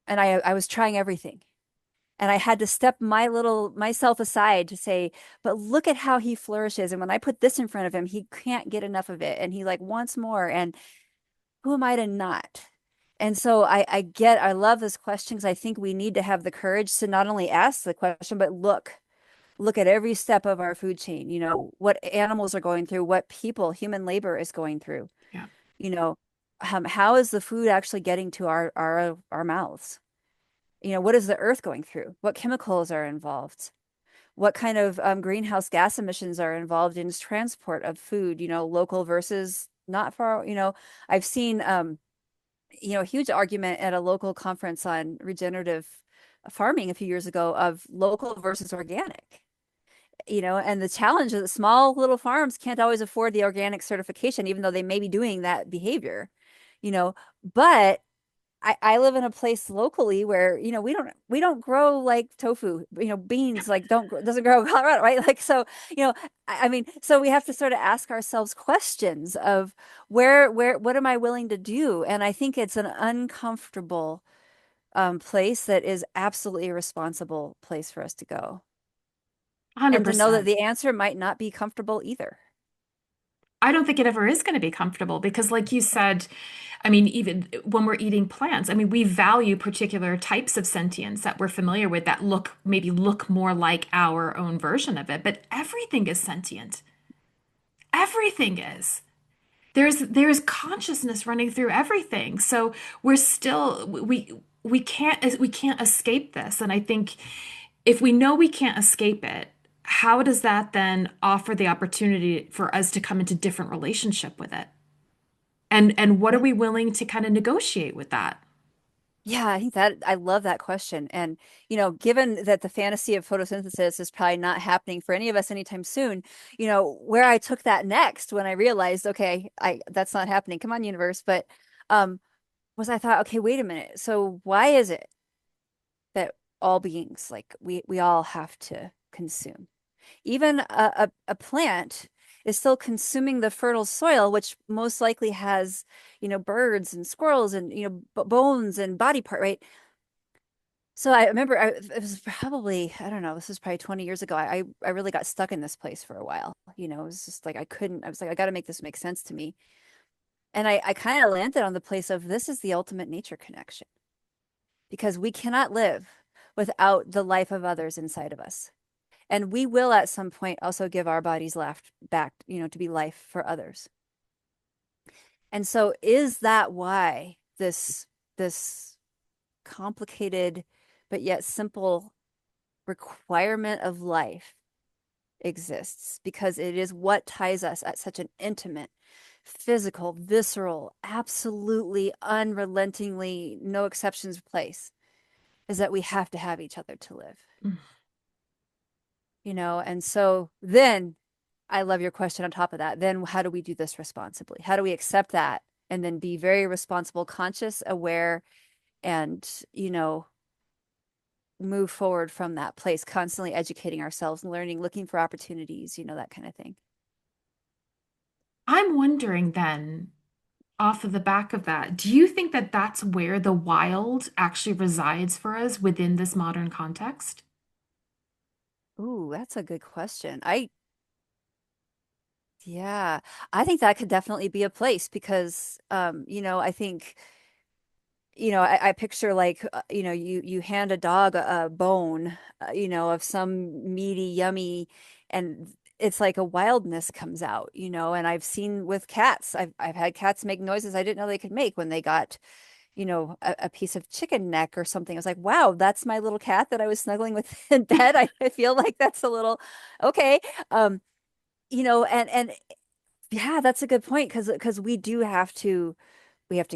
And I was trying everything. And I had to step myself aside to say, but look at how he flourishes. And when I put this in front of him, he can't get enough of it. And he like wants more. And who am I to not? And so I love this question because I think we need to have the courage to not only ask the question, but look at every step of our food chain, what animals are going through, what human labor is going through, Yeah. you know, how is the food actually getting to our mouths? What is the earth going through? What chemicals are involved? What kind of greenhouse gas emissions are involved in transport of food, local versus not far, I've seen, a huge argument at a local conference on regenerative farming a few years ago of local versus organic. And the challenge is that small little farms can't always afford the organic certification, even though they may be doing that behavior, you know, but I live in a place locally where, we don't grow like tofu, beans like doesn't grow in Colorado, right? Like, so, I mean, so we have to sort of ask ourselves questions of what am I willing to do? And I think it's an uncomfortable place that is absolutely a responsible place for us to go. And to know that 100%. the answer might not be comfortable either. I don't think it ever is going to be comfortable because, like you said, I mean, even when we're eating plants, I mean, we value particular types of sentience that we're familiar with that maybe look more like our own version of it, but everything is sentient. Everything is. There's consciousness running through everything. So we're still we can't escape this. And I think if we know we can't escape it, how does that then offer the opportunity for us to come into different relationship with it? And what are Yeah. we willing to kind of negotiate with that? Yeah, I think that I love that question. And, given that the fantasy of photosynthesis is probably not happening for any of us anytime soon, where I took that next when I realized, okay, I that's not happening. Come on, universe. But um was I thought, okay, wait a minute. So why is it that all beings, like we all have to consume? Even a plant is still consuming the fertile soil, which most likely has, birds and squirrels and, bones and body part, right? So I remember it was probably, I don't know, this was probably 20 years ago. I really got stuck in this place for a while. It was just like I was like, I got to make this make sense to me. And I kind of landed on the place of this is the ultimate nature connection because we cannot live without the life of others inside of us. And we will at some point also give our bodies left back, to be life for others. And so is that why this complicated but yet simple requirement of life exists? Because it is what ties us at such an intimate, physical, visceral, absolutely unrelentingly, no exceptions place, is that we have to have each other to live. And so then I love your question on top of that. Then how do we do this responsibly? How do we accept that and then be very responsible, conscious, aware, and, move forward from that place, constantly educating ourselves, learning, looking for opportunities, that kind of thing. I'm wondering then, off of the back of that, do you think that that's where the wild actually resides for us within this modern context? Ooh, that's a good question. Yeah, I think that could definitely be a place because, I think I picture like you hand a dog a bone of some meaty yummy, and it's like a wildness comes out, and I've seen with cats, I've had cats make noises I didn't know they could make when they got a piece of chicken neck or something. I was like, wow, that's my little cat that I was snuggling with in bed. I feel like that's a little okay. um and yeah, that's a good point because we have to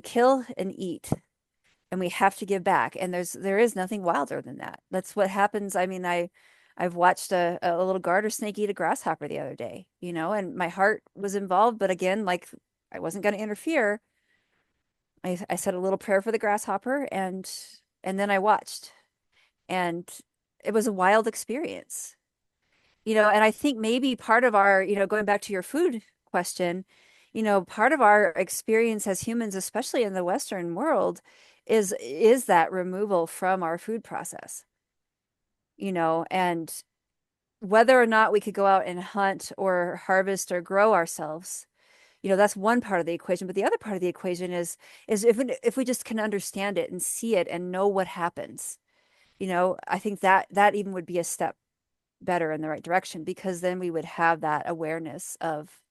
kill and eat, and we have to give back, and there is nothing wilder than that. That's what happens. I mean, I've watched a little garter snake eat a grasshopper the other day, and my heart was involved, but again, like, I wasn't going to interfere. I said a little prayer for the grasshopper, and then I watched, and it was a wild experience. And I think maybe part of our, going back to your food question, part of our experience as humans, especially in the Western world, is that removal from our food process, and whether or not we could go out and hunt or harvest or grow ourselves, that's one part of the equation. But the other part of the equation is if we just can understand it and see it and know what happens, I think that even would be a step better in the right direction, because then we would have that awareness of,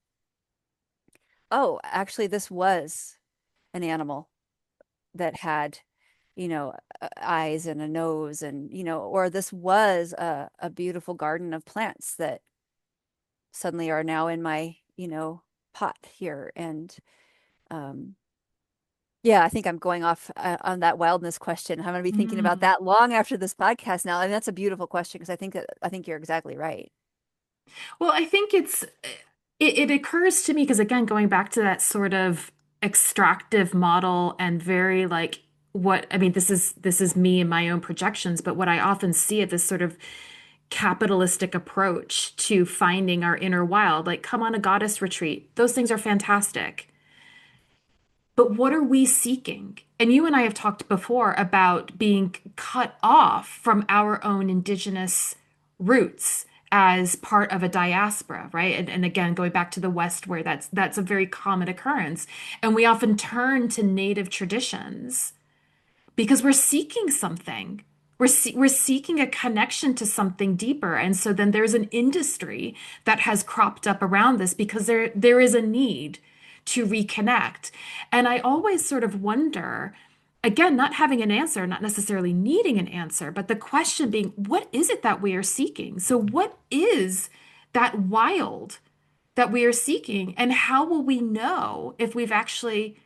oh, actually, this was an animal that had, eyes and a nose, and, or this was a beautiful garden of plants that suddenly are now in my, pot here. And um, yeah, I think I'm going off on that wildness question. I'm going to be thinking about Mm. that long after this podcast now. And that's a beautiful question because I think you're exactly right. Well, I think it occurs to me because again, going back to that sort of extractive model and very like what I mean, this is me and my own projections, but what I often see at this sort of capitalistic approach to finding our inner wild, like come on a goddess retreat. Those things are fantastic. But what are we seeking? And you and I have talked before about being cut off from our own indigenous roots as part of a diaspora, right? And again, going back to the West, where that's a very common occurrence. And we often turn to native traditions because we're seeking something. We're seeking a connection to something deeper. And so then there's an industry that has cropped up around this because there is a need to reconnect. And I always sort of wonder, again, not having an answer, not necessarily needing an answer, but the question being, what is it that we are seeking? So what is that wild that we are seeking? And how will we know if we've actually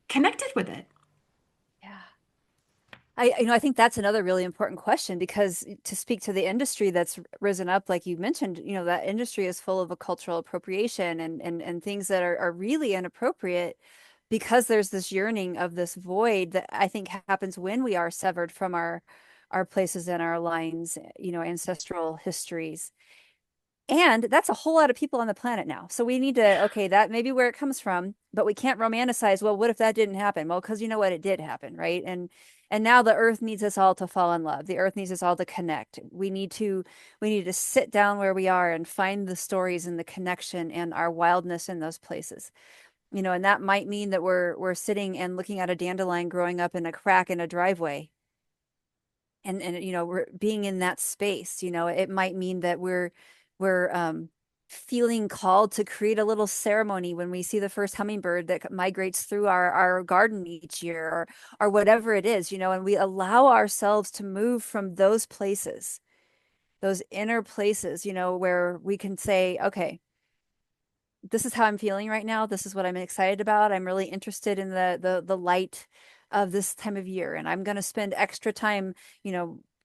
connected with it? Yeah. I think that's another really important question because to speak to the industry that's risen up, like you mentioned, that industry is full of a cultural appropriation and things that are really inappropriate because there's this yearning of this void that I think happens when we are severed from our places and our lines, ancestral histories. And that's a whole lot of people on the planet now. So we need to, okay, that may be where it comes from, but we can't romanticize, well, what if that didn't happen? Well, because you know what, it did happen, right? And now the earth needs us all to fall in love. The earth needs us all to connect. We need to sit down where we are and find the stories and the connection and our wildness in those places. And that might mean that we're sitting and looking at a dandelion growing up in a crack in a driveway and we're being in that space. It might mean that we're feeling called to create a little ceremony when we see the first hummingbird that migrates through our garden each year, or whatever it is, and we allow ourselves to move from those places, those inner places, where we can say, okay, this is how I'm feeling right now. This is what I'm excited about. I'm really interested in the light of this time of year, and I'm going to spend extra time,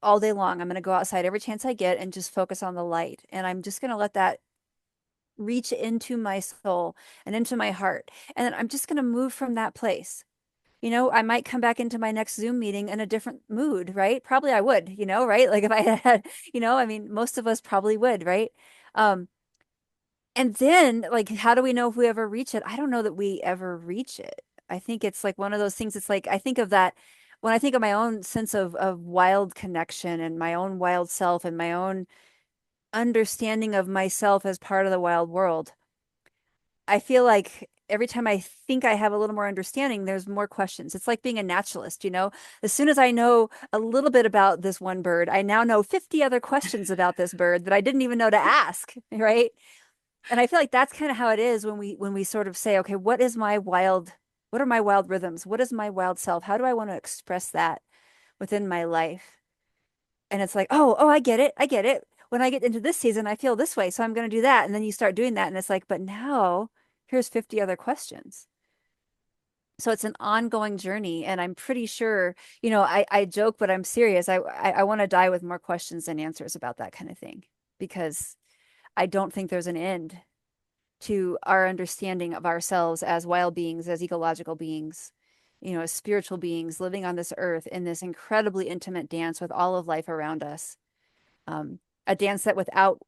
all day long. I'm going to go outside every chance I get and just focus on the light. And I'm just going to let that reach into my soul and into my heart. And then I'm just going to move from that place. I might come back into my next Zoom meeting in a different mood, right? Probably I would, right? Like if I had, I mean, most of us probably would, right? Um, and then, like, how do we know if we ever reach it? I don't know that we ever reach it. I think it's like one of those things. It's like I think of that when I think of my own sense of wild connection and my own wild self and my own understanding of myself as part of the wild world. I feel like every time I think I have a little more understanding, there's more questions. It's like being a naturalist, As soon as I know a little bit about this one bird, I now know 50 other questions about this bird that I didn't even know to ask, right? And I feel like that's kind of how it is when we sort of say, okay, what are my wild rhythms? What is my wild self? How do I want to express that within my life? And it's like, oh, I get it. I get it. When I get into this season, I feel this way, so I'm going to do that. And then you start doing that, and it's like, but now here's 50 other questions. So it's an ongoing journey, and I'm pretty sure, I joke, but I'm serious. I want to die with more questions than answers about that kind of thing because I don't think there's an end to our understanding of ourselves as wild beings, as ecological beings, as spiritual beings living on this earth in this incredibly intimate dance with all of life around us. A dance that without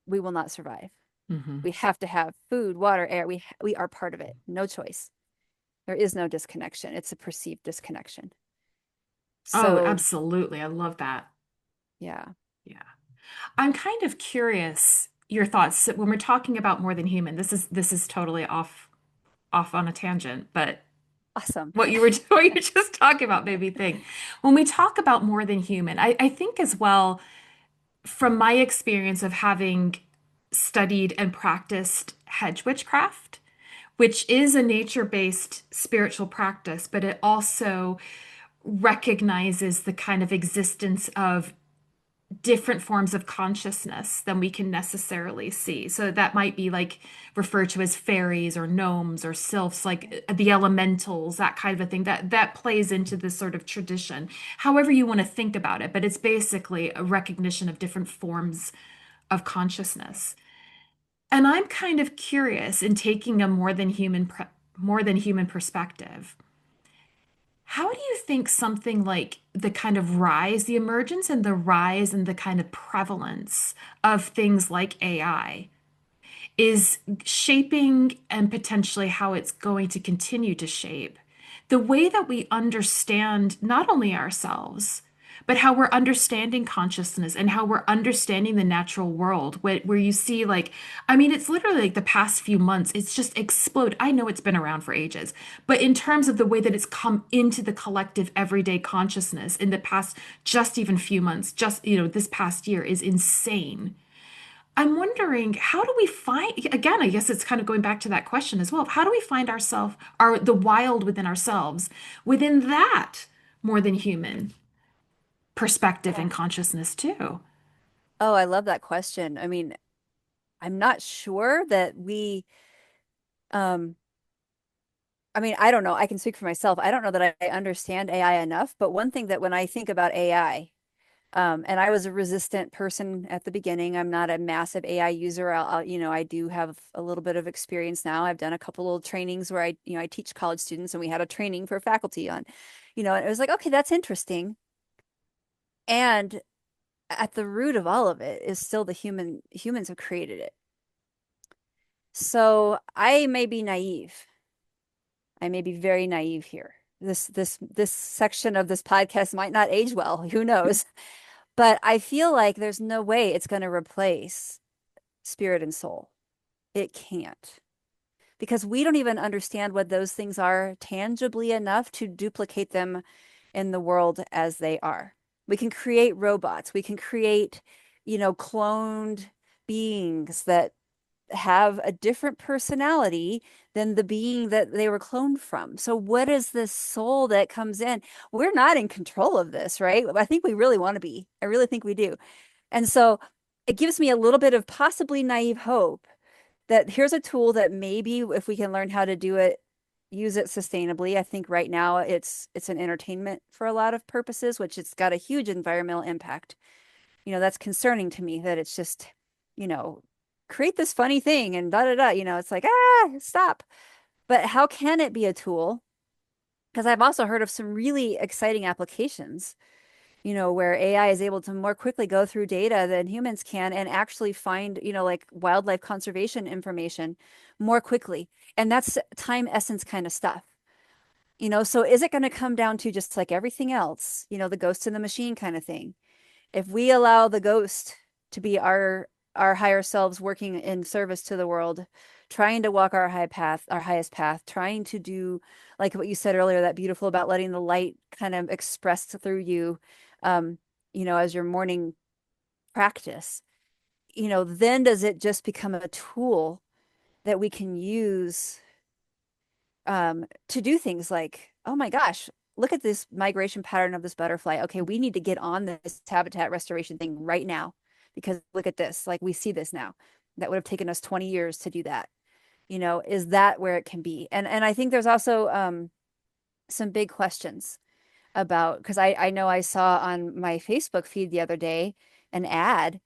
we will not survive. Mhm. We have to have food, water, air. We are part of it. No choice. There is no disconnection. It's a perceived disconnection. Oh, So absolutely. I love that. yeah, Yeah. I'm kind of curious your thoughts when we're talking about more than human. This is totally off on a tangent, but awesome. what you were what you were just talking about made me think. When we talk about more than human, I think as well, from my experience of having studied and practiced hedge witchcraft, which is a nature-based spiritual practice, but it also recognizes the kind of existence of different forms of consciousness than we can necessarily see. So that might be like referred to as fairies or gnomes or sylphs, like the elementals, that kind of a thing. That plays into this sort of tradition. However you want to think about it, but it's basically a recognition of different forms of consciousness. And I'm kind of curious in taking a more than human perspective. How do you think something like the kind of rise, the emergence and the rise and the kind of prevalence of things like AI is shaping and potentially how it's going to continue to shape the way that we understand not only ourselves, but how we're understanding consciousness and how we're understanding the natural world, where you see, like, I mean, it's literally like the past few months, it's just explode. I know it's been around for ages, but in terms of the way that it's come into the collective everyday consciousness in the past, just even few months, just, this past year is insane. I'm wondering, how do we find, again, I guess it's kind of going back to that question as well. How do we find ourselves, the wild within ourselves, within that more than human perspective Yeah. and consciousness too? Oh, I love that question. I mean, I'm not sure that um, I mean, I don't know. I can speak for myself. I don't know that I understand AI enough, but one thing that when I think about AI, and I was a resistant person at the beginning. I'm not a massive AI user. I do have a little bit of experience now. I've done a couple of trainings where I teach college students, and we had a training for faculty on, and it was like, okay, that's interesting. And at the root of all of it is still humans have created it. So I may be naive. I may be very naive here. This section of this podcast might not age well. Who knows? But I feel like there's no way it's going to replace spirit and soul. It can't. Because we don't even understand what those things are tangibly enough to duplicate them in the world as they are. We can create robots. We can create, cloned beings that have a different personality than the being that they were cloned from. So what is this soul that comes in? We're not in control of this, right? I think we really want to be. I really think we do. And so it gives me a little bit of possibly naive hope that here's a tool that maybe if we can learn how to do it, use it sustainably. I think right now it's an entertainment for a lot of purposes, which it's got a huge environmental impact. That's concerning to me that it's just, you know, create this funny thing and da da da, it's like, stop. But how can it be a tool? Because I've also heard of some really exciting applications, where AI is able to more quickly go through data than humans can and actually find, like wildlife conservation information more quickly. And that's time essence kind of stuff. So is it going to come down to just like everything else, the ghost in the machine kind of thing? If we allow the ghost to be our higher selves working in service to the world, trying to walk our our highest path, trying to do like what you said earlier, that beautiful about letting the light kind of express through you, um, as your morning practice, then does it just become a tool that we can use to do things like, oh my gosh, look at this migration pattern of this butterfly. Okay, we need to get on this habitat restoration thing right now because look at this. Like we see this now. That would have taken us 20 years to do that. Is that where it can be? And I think there's also some big questions about because I know I saw on my Facebook feed the other day an ad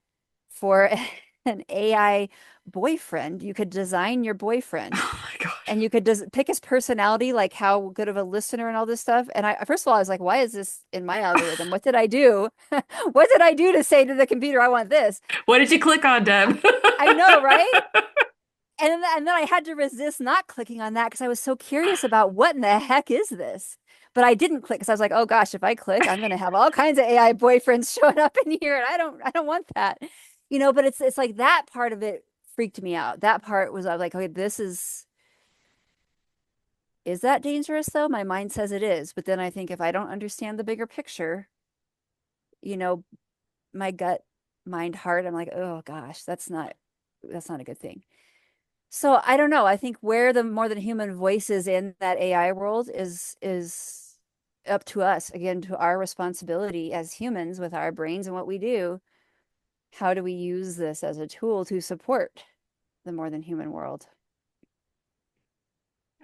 for an AI boyfriend. You could design your boyfriend Oh my gosh. and you could just pick his personality, like how good of a listener and all this stuff. And I, first of all, I was like, why is this in my algorithm? What did I do? What did I do to say to the computer, I want this? What did you click on, Deb? I know, right? And then I had to resist not clicking on that because I was so curious about what in the heck is this? But I didn't click because I was like, oh gosh, if I click, I'm gonna have all kinds of AI boyfriends showing up in here, and I don't want that. But it's like that part of it freaked me out. That part was I was like, okay, this is that dangerous though? My mind says it is, but then I think if I don't understand the bigger picture, you know, my gut, mind, heart, I'm like, oh gosh, that's not a good thing. So I don't know. I think where the more than human voice is in that AI world is up to us, again, to our responsibility as humans with our brains and what we do. How do we use this as a tool to support the more than human world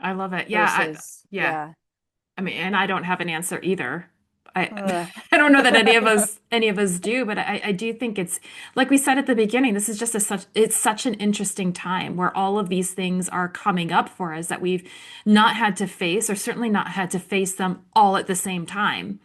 I love it. versus, Yeah. yeah. I mean, and I don't have an answer either. I Ugh. I don't know that any of us do, but I do think it's like we said at the beginning, this is just it's such an interesting time where all of these things are coming up for us that we've not had to face or certainly not had to face them all at the same time.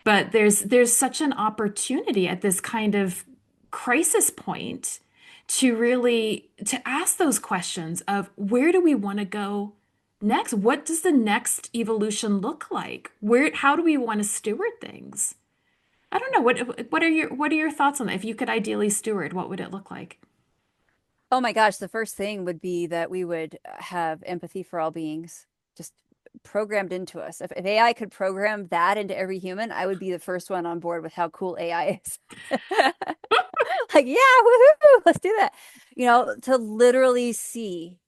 But there's such an opportunity at this kind of crisis point to really to ask those questions of where do we want to go next? What does the next evolution look like? How do we want to steward things? I don't know. What are your thoughts on that? If you could ideally steward, what would it look like? Oh my gosh, the first thing would be that we would have empathy for all beings, just programmed into us. If AI could program that into every human, I would be the first one on board with how cool AI is. Like, yeah, woohoo, let's do that. To literally see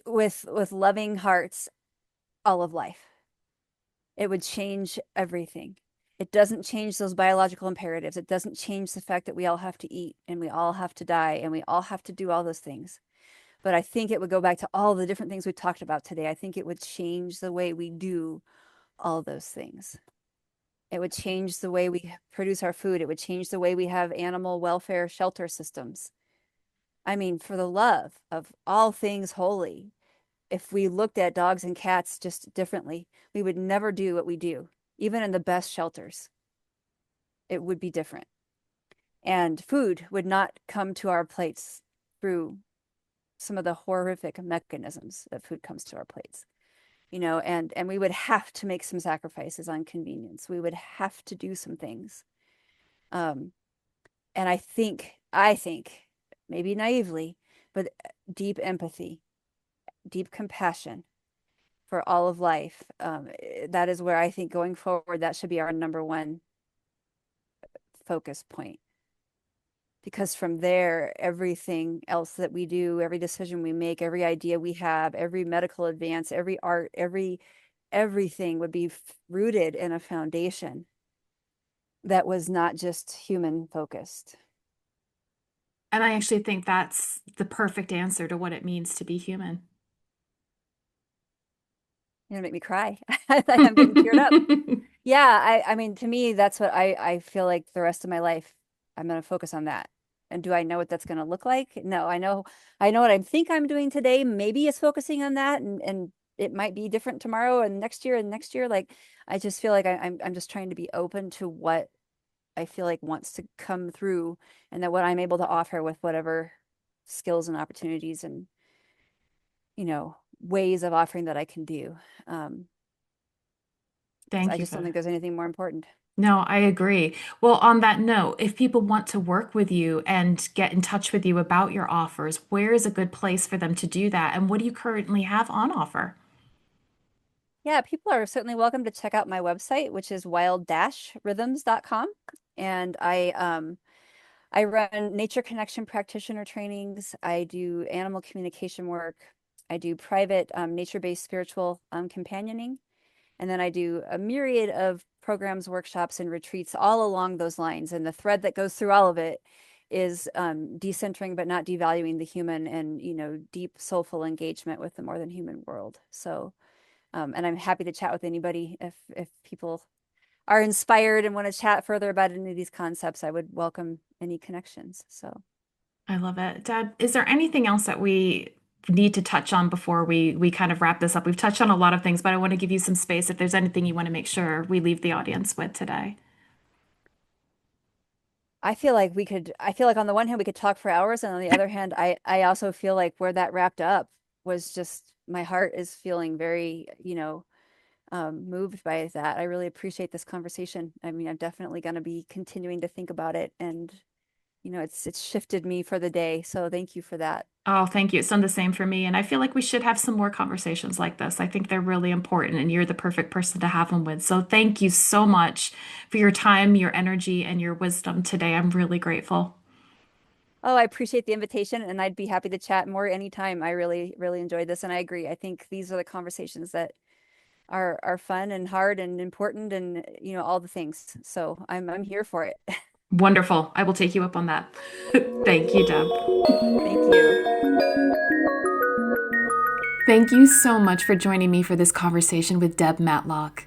with loving hearts all of life. It would change everything. It doesn't change those biological imperatives. It doesn't change the fact that we all have to eat and we all have to die and we all have to do all those things. But I think it would go back to all the different things we talked about today. I think it would change the way we do all those things. It would change the way we produce our food. It would change the way we have animal welfare shelter systems. I mean, for the love of all things holy, if we looked at dogs and cats just differently, we would never do what we do, even in the best shelters. It would be different. And food would not come to our plates through some of the horrific mechanisms that food comes to our plates. And we would have to make some sacrifices on convenience. We would have to do some things. Um, and I think, maybe naively, but deep empathy, deep compassion for all of life. That is where I think going forward, that should be our number one focus point. Because from there, everything else that we do, every decision we make, every idea we have, every medical advance, every art, everything would be rooted in a foundation that was not just human focused. And I actually think that's the perfect answer to what it means to be human. You're gonna make me cry. I'm getting teared up. Yeah, I mean, to me, that's what I feel like the rest of my life, I'm gonna focus on that. And do I know what that's gonna look like? No, I know what I think I'm doing today. Maybe it's focusing on that, and it might be different tomorrow and next year and next year. Like, I just feel like I'm just trying to be open to what I feel like wants to come through, and that what I'm able to offer with whatever skills and opportunities and ways of offering that I can do. Um, because I Thank you just for don't think that. there's anything more important. No, I agree. Well, on that note, if people want to work with you and get in touch with you about your offers, where is a good place for them to do that? And what do you currently have on offer? Yeah, people are certainly welcome to check out my website, which is wild-rhythms.com. And I run nature connection practitioner trainings. I do animal communication work. I do private nature-based spiritual companioning. And then I do a myriad of programs, workshops, and retreats all along those lines. And the thread that goes through all of it is decentering but not devaluing the human, and deep soulful engagement with the more than human world. So and I'm happy to chat with anybody if people are inspired and want to chat further about any of these concepts. I would welcome any connections. So I love it. Deb, is there anything else that we need to touch on before we kind of wrap this up? We've touched on a lot of things, but I want to give you some space if there's anything you want to make sure we leave the audience with today. I feel like on the one hand we could talk for hours, and on the other hand, I also feel like where that wrapped up was just my heart is feeling very, moved by that. I really appreciate this conversation. I mean, I'm definitely going to be continuing to think about it, and it's shifted me for the day. So thank you for that. Oh, thank you. It's done the same for me. And I feel like we should have some more conversations like this. I think they're really important, and you're the perfect person to have them with. So thank you so much for your time, your energy, and your wisdom today. I'm really grateful. Oh, I appreciate the invitation, and I'd be happy to chat more anytime. I really, really enjoyed this, and I agree. I think these are the conversations that are fun and hard and important, and all the things. So I'm here for it. Wonderful. I will take you up on that. Thank you, Deb. Thank you. Thank you so much for joining me for this conversation with Deb Matlock.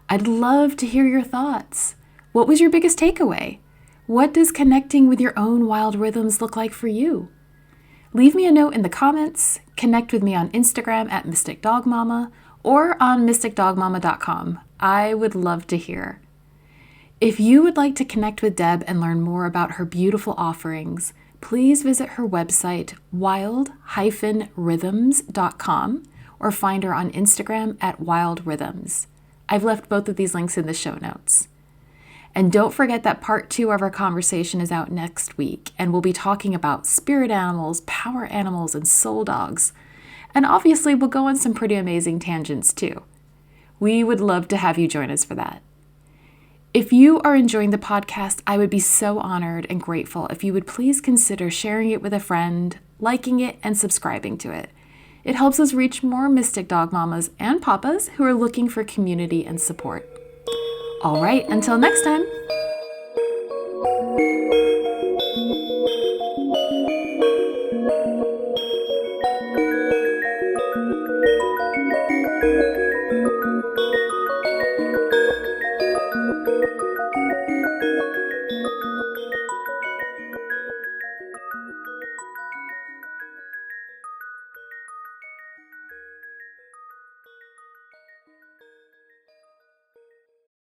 I'd love to hear your thoughts. What was your biggest takeaway? What does connecting with your own wild rhythms look like for you? Leave me a note in the comments, connect with me on Instagram at Mystic Dog Mama or on mysticdogmama.com. I would love to hear. If you would like to connect with Deb and learn more about her beautiful offerings, please visit her website, wild-rhythms.com, or find her on Instagram at wildrhythms. I've left both of these links in the show notes. And don't forget that part 2 of our conversation is out next week, and we'll be talking about spirit animals, power animals, and soul dogs. And obviously, we'll go on some pretty amazing tangents too. We would love to have you join us for that. If you are enjoying the podcast, I would be so honored and grateful if you would please consider sharing it with a friend, liking it, and subscribing to it. It helps us reach more mystic dog mamas and papas who are looking for community and support. All right, until next time.